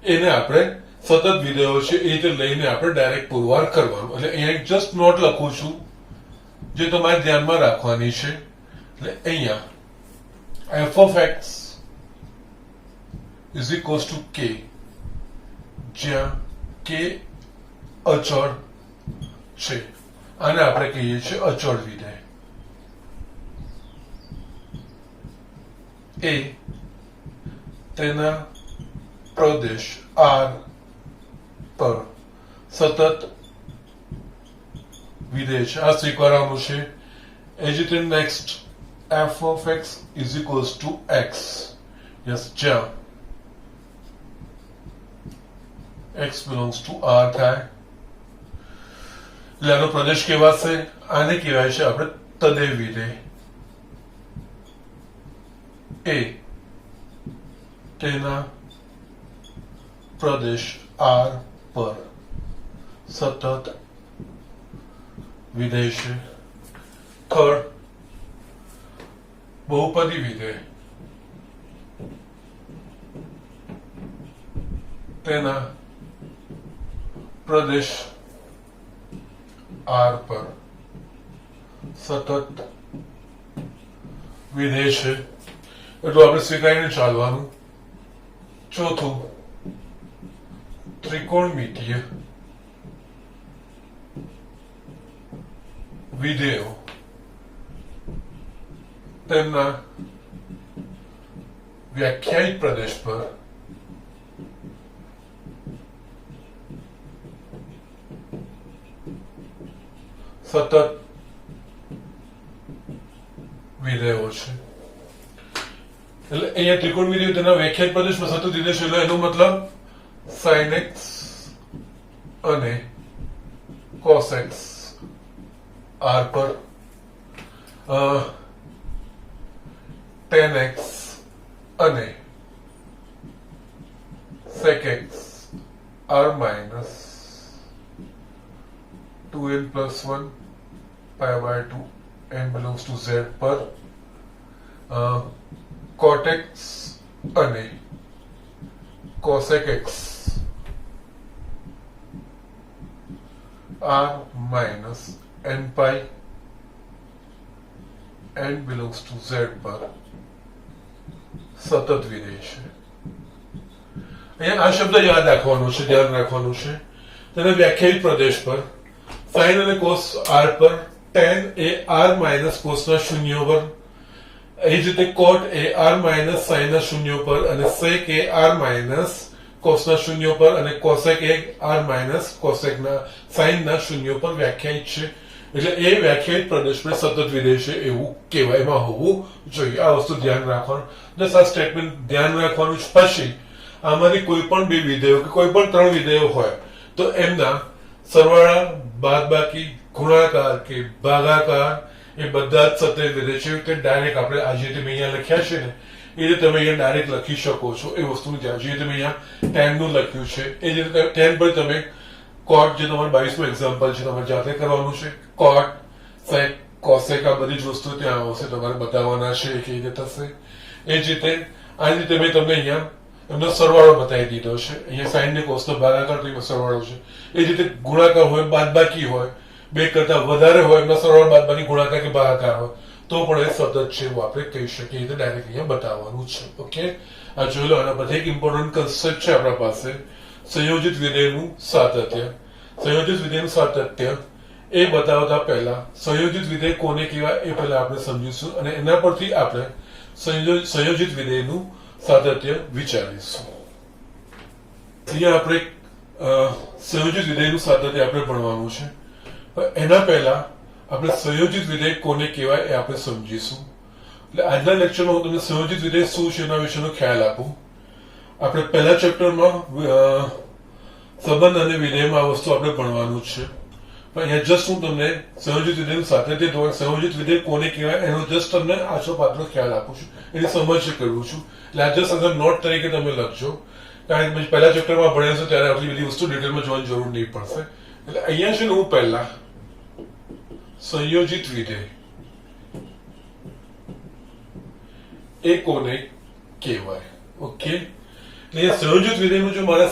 Speaker 1: એને આપણે સતત વિધેયો છે એ રીતે લઈને આપણે ડાયરેક્ટ પુરવાર કરવાનું એટલે અહીંયા જસ્ટ નોટ લખું છું જે તમારે ધ્યાનમાં રાખવાની છે એટલે અહીંયા f of x is equals to k જ્યાં k અચળ છે આને આપણે કહીએ છીએ અચળ વિધેય એ તેના પ્રદેશ R પર સતત વિધેય છે આ સ્વીકારવાનું છે એજ રીતે next f of x is equals to x yes જ્યાં x belongs to R થાય એટલે આનો પ્રદેશ કહેવાશે આને કહેવાય છે આપણે તદેવ વિધેય એ તેના પ્રદેશ R પર સતત વિધેય છે થર્ડ બહુપદી વિધેય તેના પ્રદેશ R પર સતત વિધેય છે એટલું આપણે સ્વીકારીને ચાલવાનું ચોથું ત્રિકોણમિતિય વિધેયો તેમના વ્યાખ્યાયિત પ્રદેશ પર સતત વિધેયો છે એટલે અહીંયા ત્રિકોણમિતિય તેના વ્યાખ્યાયિત પ્રદેશમાં સતત વિધેય છે એટલે એનો મતલબ sin x અને cos x R પર tan x અને sec x R minus 2n plus 1 pi by 2 n belongs to z પર cot x અને cosec x r minus n pi n belongs to z પર સતત વિધેય છે. અહીંયા આ શબ્દ યાદ રાખવાનો છે, ધ્યાન રાખવાનું છે. તેને વ્યાખ્યાયિત પ્રદેશ પર sin અને cos r પર tan એ r minus cos ના શૂન્ય પર, એ જ રીતે cot એ r minus sin ના શૂન્ય પર અને sec એ r minus cos ના શૂન્ય પર અને cosec એ r minus cosec ના sin ના શૂન્ય પર વ્યાખ્યાયિત છે. એટલે એ વ્યાખ્યાયિત પ્રદેશમાં સતત વિધેય છે એવું કહેવાયમાં હોવું જોઈએ. આ વસ્તુ ધ્યાન રાખવાનું. બસ આ સ્ટેટમેન્ટ ધ્યાન રાખવાનું. પછી આમાંથી કોઈ પણ બે વિધેયો કે કોઈ પણ ત્રણ વિધેયો હોય તો એમના સરવાળા, બાદબાકી, ગુણાકાર કે ભાગાકાર એ બધા જ સતત વિધેય છે. કે ડાયરેક્ટ આપણે આજે તમે અહીંયા લખ્યા છે ને એ રીતે તમે અહીંયા ડાયરેક્ટ લખી શકો છો. એ વસ્તુનું ધ્યાન. જે તમે અહીંયા tan નું લખ્યું છે એ જ રીતે tan પર તમે cot, જે તમારું 22મું એક્ઝામ્પલ છે, તમારે જાતે કરવાનું છે. cot, sec, cosec આ બધી જ વસ્તુ ત્યાં આવશે, તમારે બતાવવાના છે કે રીતે થશે. એ જ રીતે આ રીતે મેં તમને અહીંયા એમનો સરવાળો બતાવી દીધો છે. અહીંયા sin ને cos નો ભાગાકાર તો એમાં સરવાળો છે. એ જ રીતે ગુણાકાર હોય, બાદબાકી હોય, બે કરતા વધારે હોય, એમનો સરવાળો, બાદબાકી, ગુણાકાર કે ભાગાકાર હોય તો પણ એ સતત છે એવું આપણે કહી શકીએ. એ રીતે ડાયરેક્ટ અહીંયા બતાવવાનું છે. ઓકે, આ જોઈ લો. આના પછી એક ઇમ્પોર્ટન્ટ કન્સેપ્ટ છે આપણા પાસે, સંયોજિત વિધેયનું સાતત્ય. સંયોજિત વિધેયનું સાતત્ય એ બતાવતા પહેલા સંયોજિત વિધેય કોને કહેવાય એ પહેલા આપણે સમજીશું અને એના પરથી આપણે સંયોજિત વિધેયનું સાતત્ય વિચારીશું. અહીંયા આપણે સંયોજિત વિધેયનું સાતત્ય આપણે ભણવાનું છે. એના પહેલા આપણે સંયોજિત વિધેય કોને કહેવાય એ આપણે સમજીશું. એટલે આજના લેક્ચરમાં હું તમને સંયોજિત વિધેય શું છે એના વિશેનો ખ્યાલ આપું. આપણે પહેલા ચેપ્ટરમાં સંબંધ અને વિધેયમાં આ વસ્તુ આપણે ભણવાનું જ છે. પણ અહીંયા જસ્ટ હું તમને સંયોજિત વિધેયનું સાતત્ય દ્વારા સંયોજિત વિધેય કોને કહેવાય એનો જસ્ટ તમને આછો પાતળો ખ્યાલ આપું છું, એની સમજ કરું છું. એટલે આ જસ્ટ એઝ નોટ તરીકે તમે લખજો, કારણ કે પહેલા ચેપ્ટરમાં ભણ્યા છો ત્યારે આટલી બધી વસ્તુ ડિટેલમાં જોવાની જરૂર નહીં પડશે. એટલે અહીંયા છે ને હું પહેલા સંયોજિત વિધેય એ કોને કહેવાય. ઓકે, એટલે સંયોજિત વિધેયનું જો મારે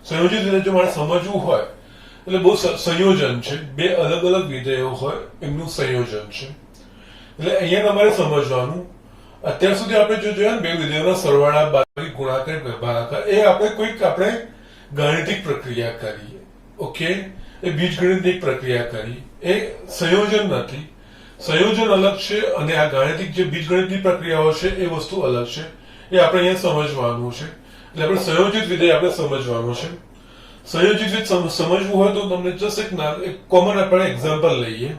Speaker 1: સંયોજિત વિધેય જો મારે સમજવું હોય એટલે બહુ સંયોજન છે, બે અલગ અલગ વિધેયો હોય એમનું સંયોજન છે. એટલે અહીંયા તમારે સમજવાનું, અત્યાર સુધી આપણે જો જોયા ને બે વિધેયોના સરવાળા, બાદબાકી, ગુણાકાર, ભાગાકાર, એ આપણે ગાણિતિક પ્રક્રિયા કરીએ. ઓકે, એ બીજગણિતની પ્રક્રિયા કરી, એ સંયોજન નથી. સંયોજન અલગ છે અને આ ગાણિતિક જે બીજગણિતની પ્રક્રિયાઓ છે એ વસ્તુ અલગ છે. એ આપણે અહીંયા સમજવાનું છે. એટલે આપણે સંયોજિત વિધેય આપણે સમજવાનું છે. સંયોજિત વિધેય સમજવું હોય તો તમને જસ્ટ એક કોમન આપણે એક્ઝામ્પલ લઈએ.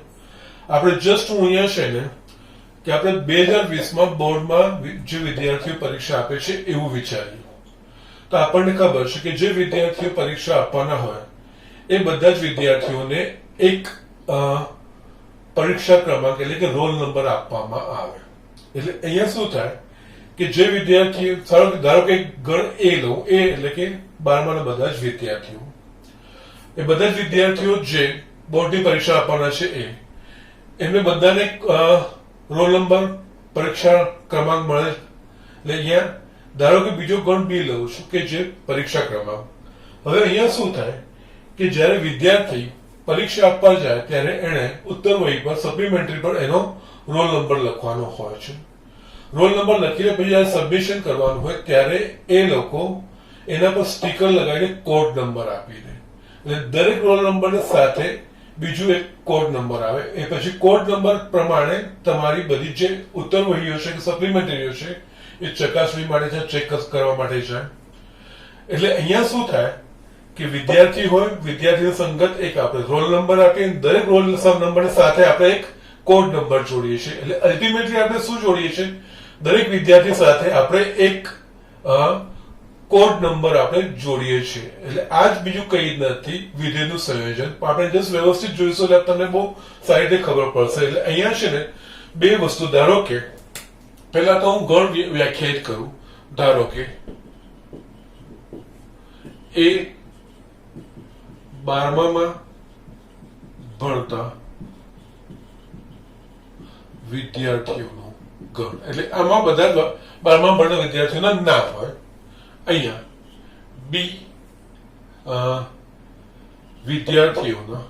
Speaker 1: આપણે જસ્ટ હું અહીંયા છે ને કે આપણે 2020માં બોર્ડમાં જે વિદ્યાર્થીઓ પરીક્ષા આપે છે એવું વિચારીએ તો આપણને ખબર છે કે જે વિદ્યાર્થીઓ પરીક્ષા આપવાના હોય એ બધા જ વિદ્યાર્થીઓને એક પરીક્ષા ક્રમાંક એટલે કે રોલ નંબર આપવામાં આવે. એટલે અહીંયા શું થાય કે જે વિદ્યાર્થીઓ, ધારો કે ગણ એ લઉં, એ એટલે કે 12માના બધા જ વિદ્યાર્થીઓ, એ બધા જ વિદ્યાર્થીઓ જે બોર્ડની પરીક્ષા આપવાના છે એમને બધાને રોલ નંબર, પરીક્ષા ક્રમાંક મળે. એટલે અહીંયા ધારો કે બીજો ગણ બી લઉં છું કે જે પરીક્ષા ક્રમાંક. હવે અહીંયા શું થાય કે જ્યારે વિદ્યાર્થી પરીક્ષા આપવા જાય ત્યારે એને ઉત્તર વહી પર સપ્લિમેન્ટરી પર એનો રોલ નંબર લખવાનો હોય છે. રોલ નંબર લખીને પછી જયારે સબમિશન કરવાનું હોય ત્યારે એ લોકો એના પર સ્ટીકર લગાવીને કોડ નંબર આપી દે. એટલે દરેક રોલ નંબરની સાથે બીજું એક કોડ નંબર આવે. એ પછી કોડ નંબર પ્રમાણે તમારી બધી જે ઉત્તર વહીઓ છે કે સપ્લિમેન્ટરીઓ છે એ ચકાસણી માટે છે, ચેક કરવા માટે છે. એટલે અહીંયા શું થાય કે વિદ્યાર્થી હોય, વિદ્યાર્થીનો સંગત એક આપણે રોલ નંબર આપીએ, દરેક રોલ નંબરની સાથે આપણે એક કોડ નંબર જોડીએ છીએ. એટલે અલ્ટિમેટલી આપણે શું જોડીએ છીએ? દરેક વિદ્યાર્થી સાથે આપણે એક કોડ નંબર આપણે જોડીએ છીએ. એટલે આ જ બીજું કઈ નથી વિધેયનું સંયોજન. આપણે જસ્ટ વ્યવસ્થિત જોઈશું એટલે તમને બહુ સારી રીતે ખબર પડશે. એટલે અહીંયા છે ને બે વસ્તુ, ધારો કે પહેલા તો હું ગણ વ્યાખ્યાયિત કરું. ધારો કે a 12માં ભણતા વિદ્યાર્થીઓનું ગણ, એટલે આમાં બધા 12માં ભણતા વિદ્યાર્થીઓના નામ હોય. અહીંયા બી વિદ્યાર્થીઓના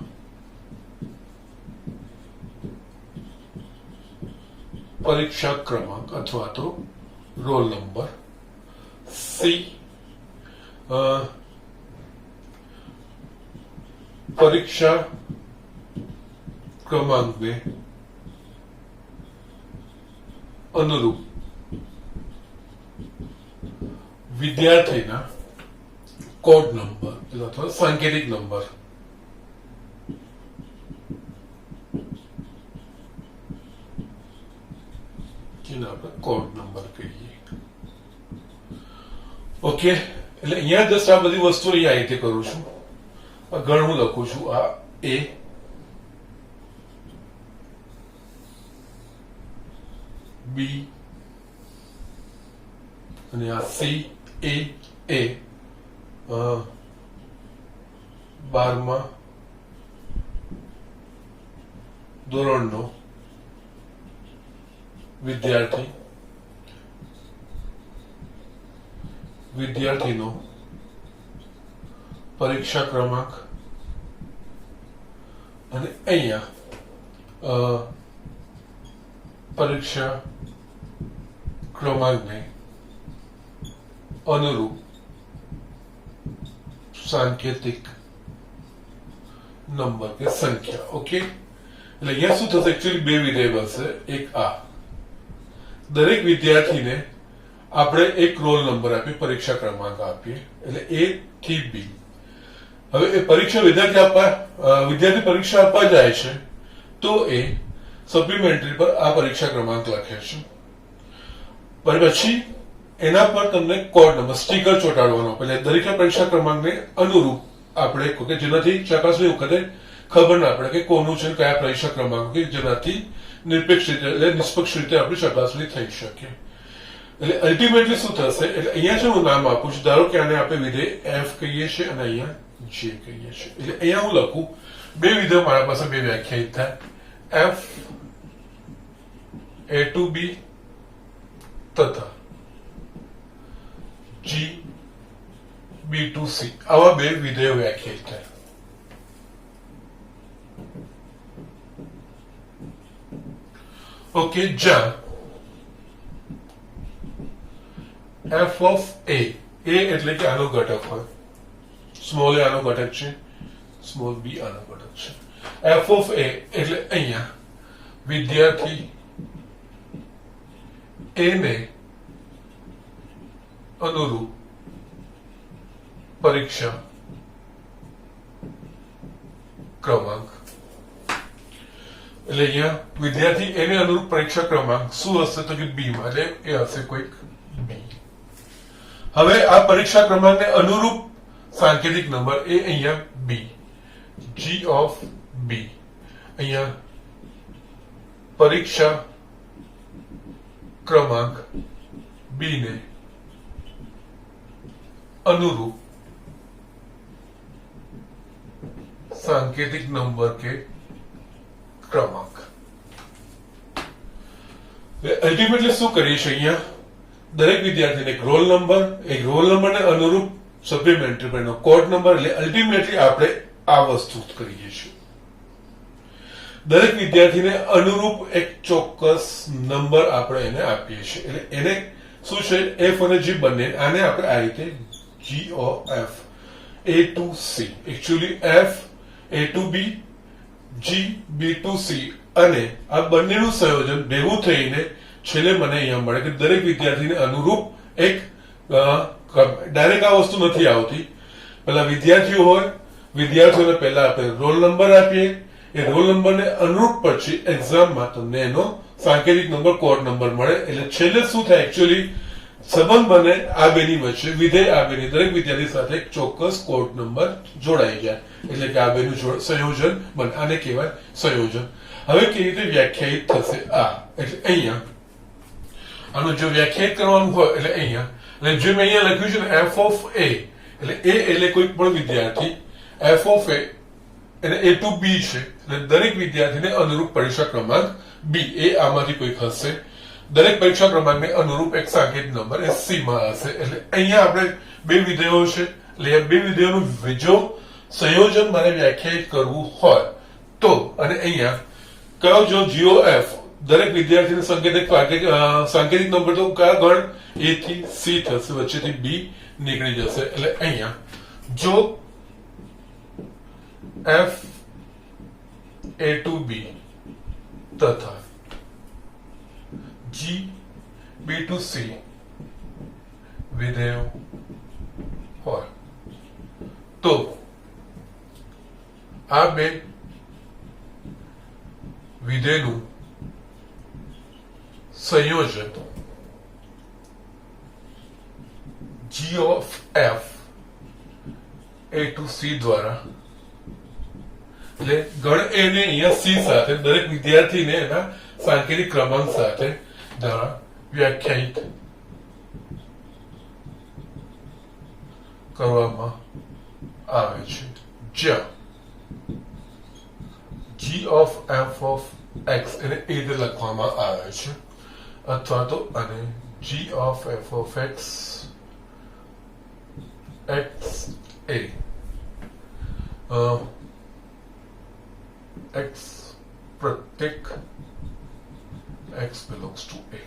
Speaker 1: પરીક્ષા ક્રમાંક અથવા તો રોલ નંબર. સી પરીક્ષા ક્રમાંકને અનુરૂપ વિદ્યાર્થીના કોડ નંબર અથવા સાંકેતિક નંબર. જેને આપણે કોડ નંબર કહીએ. ઓકે, એટલે અહીંયા જસ્ટ આ બધી વસ્તુ અહીંયા રીતે કરું છું. ગણ હું લખું છું, આ એ, બી અને આ સી. એ 12મા ધોરણનો વિદ્યાર્થીનો પરીક્ષા ક્રમાંક. અને અહીંયા પરીક્ષા ક્રમાંકને અનુરૂપ સાંકેતિક નંબર કે સંખ્યા. ઓકે, એટલે અહીંયા શું થશે, એકચ્યુઅલી બે વિધેય બનશે. એક આ, દરેક વિદ્યાર્થીને આપણે એક રોલ નંબર આપીએ, પરીક્ષા ક્રમાંક આપીએ, એટલે એ થી બી. હવે એ પરીક્ષા વિદ્યાર્થી પરીક્ષા આપવા જાય છે તો એ સપ્લિમેન્ટરી પર આ પરીક્ષા ક્રમાંક લખે છે. પછી એના પર તમને કોડ નંબર સ્ટીકર ચોંટાડવાનો, એટલે દરેક પરીક્ષા ક્રમાંકને અનુરૂપ આપણે કે જેનાથી ચકાસણી વખતે ખબર ના પડે કે કોનું છે, કયા પરીક્ષા ક્રમાંક, કે જેનાથી નિરપેક્ષ રીતે એટલે નિષ્પક્ષ રીતે આપણી ચકાસણી થઈ શકે. એટલે અલ્ટિમેટલી શું થશે, એટલે અહીંયા છે હું નામ આપું છું. ધારો કે આને આપણે વિધેય એફ કહીએ છીએ અને અહીંયા જે કહીએ છીએ. એટલે અહીંયા હું લખું, બે વિધેયો મારા પાસે બે વ્યાખ્યાયિત થાય, એફ એ ટુ બી તથા જી બી ટુ સી. આવા બે વિધેયો વ્યાખ્યાયિત થાય. ઓકે, જ્યાં એફ ઓફ એ એટલે કે આનો ઘટક હોય, સ્મોલ એ આનો ઘટક છે, સ્મોલ બી આનો ઘટક છે. એફ ઓફ એ એટલે અહીંયા વિદ્યાર્થી એને અનુરૂપ પરીક્ષા ક્રમાંક. એટલે અહીંયા વિદ્યાર્થી એને અનુરૂપ પરીક્ષા ક્રમાંક શું હશે તો કે બી માં, એટલે એ હશે કોઈક બી. હવે આ પરીક્ષા ક્રમાંકને અનુરૂપ સાંકેતિક નંબર એ અહીંયા બી, જી ઓફ બી. અહીંયા પરીક્ષા ક્રમાંક બી ને અનુરૂપ સાંકેતિક નંબર કે ક્રમાંક. અલ્ટિમેટલી શું કરીએ છીએ, અહીંયા દરેક વિદ્યાર્થીને એક રોલ નંબરને અનુરૂપ સપ્લિમેન્ટરી પરનો કોડ નંબર. એટલે અલ્ટિમેટલી આપણે આ વસ્તુ કરીએ છીએ. દરેક વિદ્યાર્થીને અનુરૂપ એક ચોક્કસ નંબર આપણે એને આપીએ છીએ. એટલે એને શું છે, એફ અને જી બંને, આને આપણે આ રીતે જી ઓ F A two C, actually F A two B G B two C, અને આ બંનેનું સંયોજન ભેગું થઈને છેલ્લે મને અહીંયા મળે કે દરેક વિદ્યાર્થીને અનુરૂપ એક ડાયરેક્ટ આ વસ્તુ નથી આવતી. પેલા વિદ્યાર્થીઓ હોય, વિદ્યાર્થીઓને પહેલા આપણે રોલ નંબર આપીએ, એ રોલ નંબરને અનુરૂપ પછી એક્ઝામમાં તમને એનો સાંકેતિક નંબર કોડ નંબર મળે. એટલે છેલ્લે શું થાય, એકચ્યુઅલી સંબંધ બને આ બેની વચ્ચે, વિધેય આ બેની દરેક વિદ્યાર્થી સાથે એક ચોક્કસ કોડ નંબર જોડાઈ જાય, એટલે કે આ બેનું સંયોજન બને. આને કહેવાય સંયોજન. હવે કેવી રીતે વ્યાખ્યાયિત થશે આ, એટલે અહીંયા આનું જો વ્યાખ્યાયિત કરવાનું હોય એટલે અહીંયા, અને જે મેં અહીંયા લખ્યું છે ને એફ ઓફ એ, એટલે એ એટલે કોઈ પણ વિદ્યાર્થી, એફ ઓફ એ અને એ ટુ બી છે, એટલે દરેક વિદ્યાર્થીને અનુરૂપ પરીક્ષા ક્રમાંક બી એ આમાંથી કોઈક હશે. દરેક પરીક્ષા ક્રમાંકને અનુરૂપ એક સાંકેતિક નંબર એ સી માં હશે. એટલે અહીંયા આપણે બે વિધેયો છે, એટલે બે વિધેયોનું જો સંયોજન મારે વ્યાખ્યાયિત કરવું હોય તો, અને અહીંયા કયો જો GOF દરેક વિદ્યાર્થીને સાંકેતિક નંબર તો કયા ગણ એ થી સી થશે, વચ્ચેથી બી નીકળી જશે. એટલે અહીંયા જો એફ એ ટુ બી તથા જી બી ટુ સી વિધેયો હોય તો આ બે વિધેયનું સંયોજન g of f a to c દ્વારા, એટલે ગણ એ ને અહીંયા સી સાથે દરેક વિદ્યાર્થીને એના સાંકેતિક ક્રમાંક સાથે દ્વારા વ્યાખ્યાયિત કરવામાં આવે છે, જ્યાં g of f of x એને એ રીતે લખવામાં આવે છે, અથવા તો અને g of f of x x a x પ્રત્યેક x belongs to a.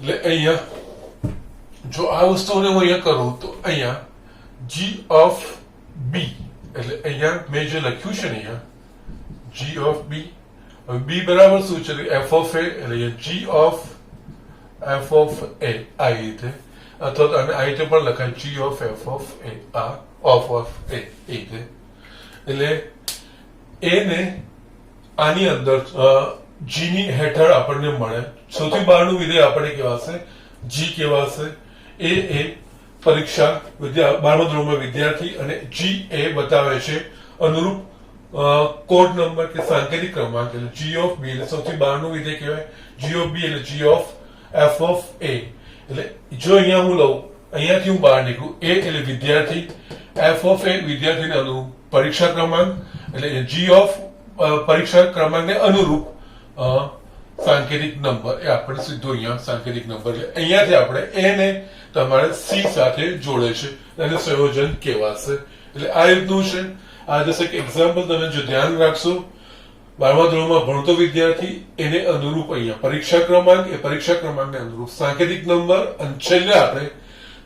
Speaker 1: એટલે અહીંયા જો આ વસ્તુને હું અહીંયા કરું તો અહીંયા g of b, એટલે અહીંયા મેં જે લખ્યું છે ને અહીંયા g of b, હવે b બરાબર શું છે f of a, એટલે g of f of a આ રીતે, અથવા તો આ રીતે પણ લખાય g of f of a આ of a એ રીતે. એટલે a ને આની અંદર g ની હેઠળ આપણને મળે, સૌથી બહારનું વિધેય આપણને કહેવાશે g કહેવાશે. એ પરીક્ષા 12મા ધોરણમાં વિદ્યાર્થી, અને g એ બતાવે છે અનુરૂપ કોડ નંબર કે સાંકેતિક ક્રમાંક, એટલે g of b એટલે સૌથી બહારનું વિધેય કહેવાય. g of b એટલે g of f of a, એટલે જો અહીંયા હું લઉં, અહીંયાથી હું બહાર નીકળું, a એટલે વિદ્યાર્થી, f of a વિદ્યાર્થીને અનુરૂપ પરીક્ષા ક્રમાંક, એટલે g of પરીક્ષા ક્રમાંકને અનુરૂપ સાંકેતિક નંબર એ આપણે સીધો અહીંયા સાંકેતિક નંબર, એટલે અહીંયાથી આપણે a ને તમારે c સાથે જોડે છે, એને સંયોજન કહેવાશે. એટલે આ રીતનું છે. આ જશે એક એક્ઝામ્પલ, તમે જો ધ્યાન રાખશો, 12મા ધોરણમાં ભણતો વિદ્યાર્થી એને અનુરૂપ અહીંયા પરીક્ષા ક્રમાંક, એ પરીક્ષા ક્રમાંકને અનુરૂપ સાંકેતિક નંબર, અને છેલ્લે આપણે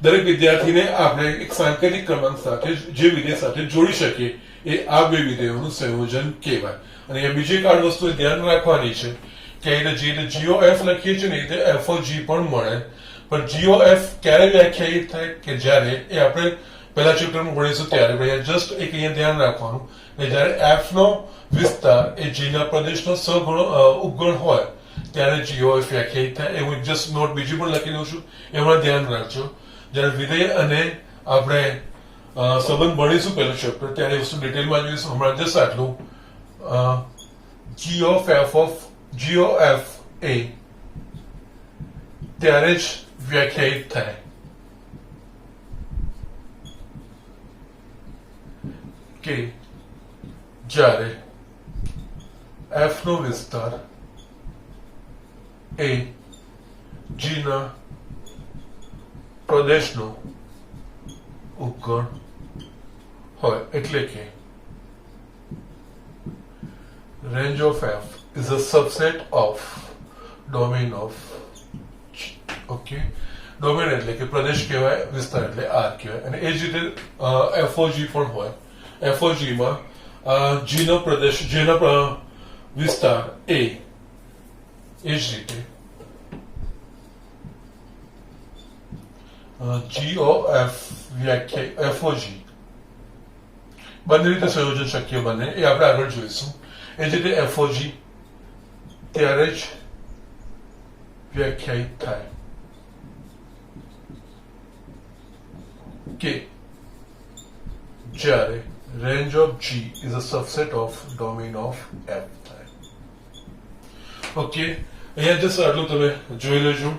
Speaker 1: દરેક વિદ્યાર્થીને આપણે એક સાંકેતિક ક્રમાંક સાથે જે વિધેય સાથે જોડી શકીએ, એ આ બે વિધેયોનું સંયોજન કહેવાય. અને અહીંયા બીજી એક આ વસ્તુ ધ્યાન રાખવાની છે કે એને જે રીતે GOF લખીએ છીએ ને એ રીતે FOG પણ મળે, પણ GOF ક્યારે વ્યાખ્યાયિત થાય કે જ્યારે એ આપણે પહેલા ચેપ્ટરમાં ભણીશું ત્યારે. જસ્ટ એક અહીંયા ધ્યાન રાખવાનું કે જ્યારે f નો વિસ્તાર એ g ના પ્રદેશનો ઉપગણ હોય ત્યારે GOF વ્યાખ્યાયિત થાય. એ હું જસ્ટ નોટ બીજી પણ લખી દઉં છું, એમાં ધ્યાન રાખજો. જ્યારે વિધેય અને આપણે સંબંધ ભણીશું પહેલું ચેપ્ટર ત્યારે વસ્તુ ડિટેલમાં જોઈશું. હમણાં જસ્ટ આટલું. GOF એ ત્યારે જ વ્યાખ્યાયિત થાય કે જ્યારે f નો વિસ્તાર એ g ના પ્રદેશનો ઉપગણ હોય, એટલે કે range of f is a subset of domain of G. Okay, domain એટલે કે પ્રદેશ કહેવાય, વિસ્તાર એટલે r કહેવાય. અને એ જ રીતે FOG પણ હોય. FOG માં g નો પ્રદેશ, g નો વિસ્તાર a, એ જ રીતે GOF વ્યાખ્યા FOG બંને રીતે સંયોજન શક્ય બને, એ આપણે આગળ જોઈશું. એ જ રીતે FOG ત્યારે જ વ્યાખ્યાયિત થાય કે જ્યારે range of G is a subset of domain of F થાય. ઓકે, અહીંયા જસ્ટ આટલું તમે જોઈ લેજો.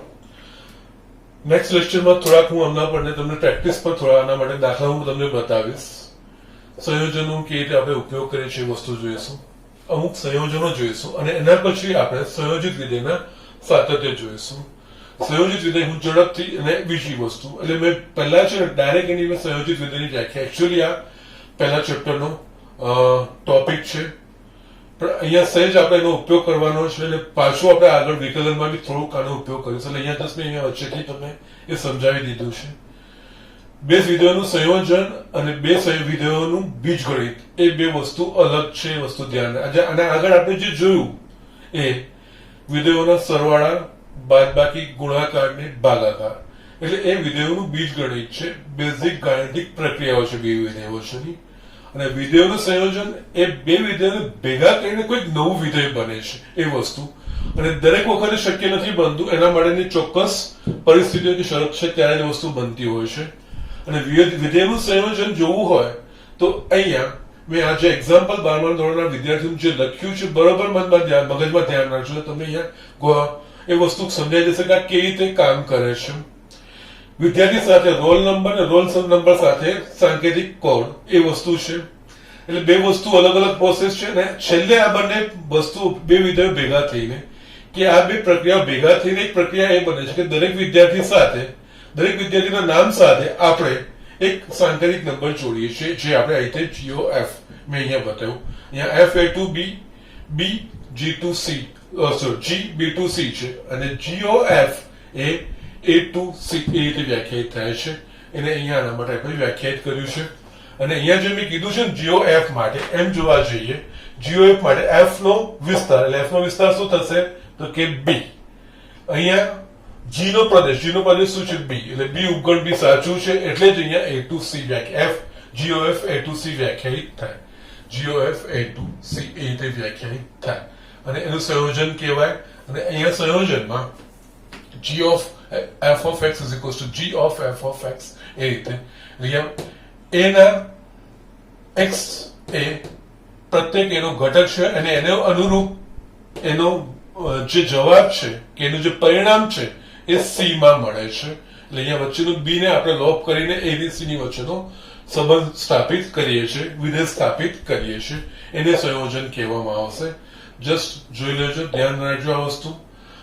Speaker 1: નેક્સ્ટ લેક્ચરમાં થોડાક હું હમણાં પણ તમને પ્રેક્ટિસ પર થોડા આના માટે દાખલા હું તમને બતાવીશ. સંયોજનો કેવી રીતે આપણે ઉપયોગ કરીએ છીએ એ વસ્તુ જોઈશું, અમુક સંયોજનો જોઈશું અને એના પછી આપણે સંયોજિત વિધેયના સાતત્ય જોઈશું. સંયોજિત વિધેય હું ઝડપથી અને બીજી વસ્તુ એટલે મેં પહેલા છે ડાયરેક્ટ એની મેં સંયોજિત વિધેયની વ્યાખ્યા એકચ્યુઅલી આ પહેલા ચેપ્ટરનો ટોપિક છે, પણ અહીંયા સહેજ આપણે એનો ઉપયોગ કરવાનો છે અને પાછું આપણે આગળ વિકલનમાં બી થોડુંક આનો ઉપયોગ કરીશું. એટલે અહીંયા જસ્ટ મેં અહીંયા વચ્ચેથી તમને એ સમજાવી દીધું છે. બે વિધેયોનું સંયોજન અને બે વિધેયોનું બીજગણિત એ બે વસ્તુ અલગ છે, એ વસ્તુ ધ્યાન રાખજો. અને આગળ આપણે જે જોયું એ વિધેયોના સરવાળા, બાદબાકી, ગુણાકાર ને ભાગાકાર, એટલે એ વિધેયોનું બીજગણિત છે. બેઝિક ગાણિતિક પ્રક્રિયાઓ છે બે વિધેયો છે. અને વિધેયોનું સંયોજન એ બે વિધેયોને ભેગા કરીને કોઈક નવું વિધેય બને છે એ વસ્તુ, અને દરેક વખતે શક્ય નથી બનતું, એના માટેની ચોક્કસ પરિસ્થિતિઓ કે શરત છે ત્યારે એ વસ્તુ બનતી હોય છે. અને વિધેયનું સંયોજન જોવું હોય તો અહીંયા મેં આ જે એક્ઝામ્પલ 12મા ધોરણના વિદ્યાર્થીનું જે લખ્યું છે બરોબર મગજમાં ધ્યાન રાખજો, તમને અહીંયા એ વસ્તુ સમજાઈ જશે કે આ કેવી રીતે કામ કરે છે. વિદ્યાર્થી સાથે રોલ નંબર અને રોલ નંબર સાથે સાંકેતિક કોડ એ વસ્તુ છે. એટલે બે વસ્તુ અલગ અલગ પ્રોસેસ છે અને છેલ્લે આ બંને વસ્તુ બે વિધેયો ભેગા થઈને કે આ બે પ્રક્રિયા ભેગા થઈને એક પ્રક્રિયા એ બને છે કે દરેક વિદ્યાર્થીના નામ સાથે આપણે એક સાંકેતિક નંબર જોડીએ છીએ, જે આપણે અહીં GOF મેં અહીંયા બતાવ્યું. અહીંયા F A to B, B G to C, G B to C છે અને GOF A A to C એ રીતે વ્યાખ્યાયિત થાય છે. એને અહીંયા આના માટે આપણે વ્યાખ્યાયિત કર્યું છે. અને અહીંયા જે મેં કીધું છે ને GOF માટે એમ જોવા જઈએ, GOF માટે F નો વિસ્તાર, એટલે F નો વિસ્તાર શું થશે તો કે B. અહીંયા G નો પ્રદેશ શું છે B, એટલે B ઉપગણ બી સાચું છે, એટલે જ અહીંયા A to C GOF A to C વ્યાખ્યાયિત થાય. GOF A to C એ રીતે વ્યાખ્યાયિત થાય અને એનું સંયોજન કહેવાય. અને અહીંયા સંયોજનમાં G of f of x is equals to G of f of x એ રીતે. A ના x એ પ્રત્યેક એનો ઘટક છે અને એને અનુરૂપ એનો જે જવાબ છે કે એનું જે પરિણામ છે એ C માં મળે છે. એટલે અહીંયા વચ્ચેનું B ને આપણે લોપ કરીને A ની C ની વચ્ચેનો સંબંધ સ્થાપિત કરીએ છીએ, વિધેય સ્થાપિત કરીએ છીએ, એને સંયોજન કહેવામાં આવશે. જસ્ટ જોઈ લેજો, ધ્યાન રાખજો આ વસ્તુ.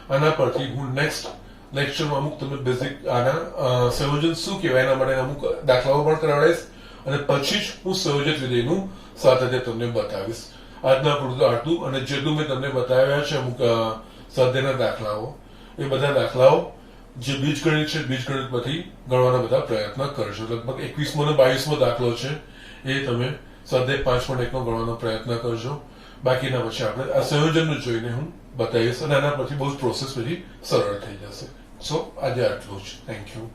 Speaker 1: આના પરથી હું નેક્સ્ટ લેક્ચરમાં અમુક તમને બેઝિક આના સંયોજન શું કહેવાય એના માટે અમુક દાખલાઓ પણ કરાવીશ અને પછી જ હું સંયોજિત વિધેયનું સાતત્ય તમને બતાવીશ. આજના પૂરતું આટલું, અને જેટલું મેં તમને બતાવ્યા છે અમુક સ્વાધ્યાયના દાખલાઓ, એ બધા દાખલાઓ જે બીજગણિત છે બીજગણિતમાંથી ગણવાના બધા પ્રયત્ન કરજો. લગભગ 21મો અને 22મો દાખલો છે એ તમે સ્વાધ્યાય 5.1નો ગણવાનો પ્રયત્ન કરજો. બાકીના પછી આપણે આ સંયોજનનું જોઈને હું બતાવીશ અને આના પછી બહુ જ પ્રોસેસ પછી સરળ થઈ જશે. સો આજે આટલું જ. Thank you.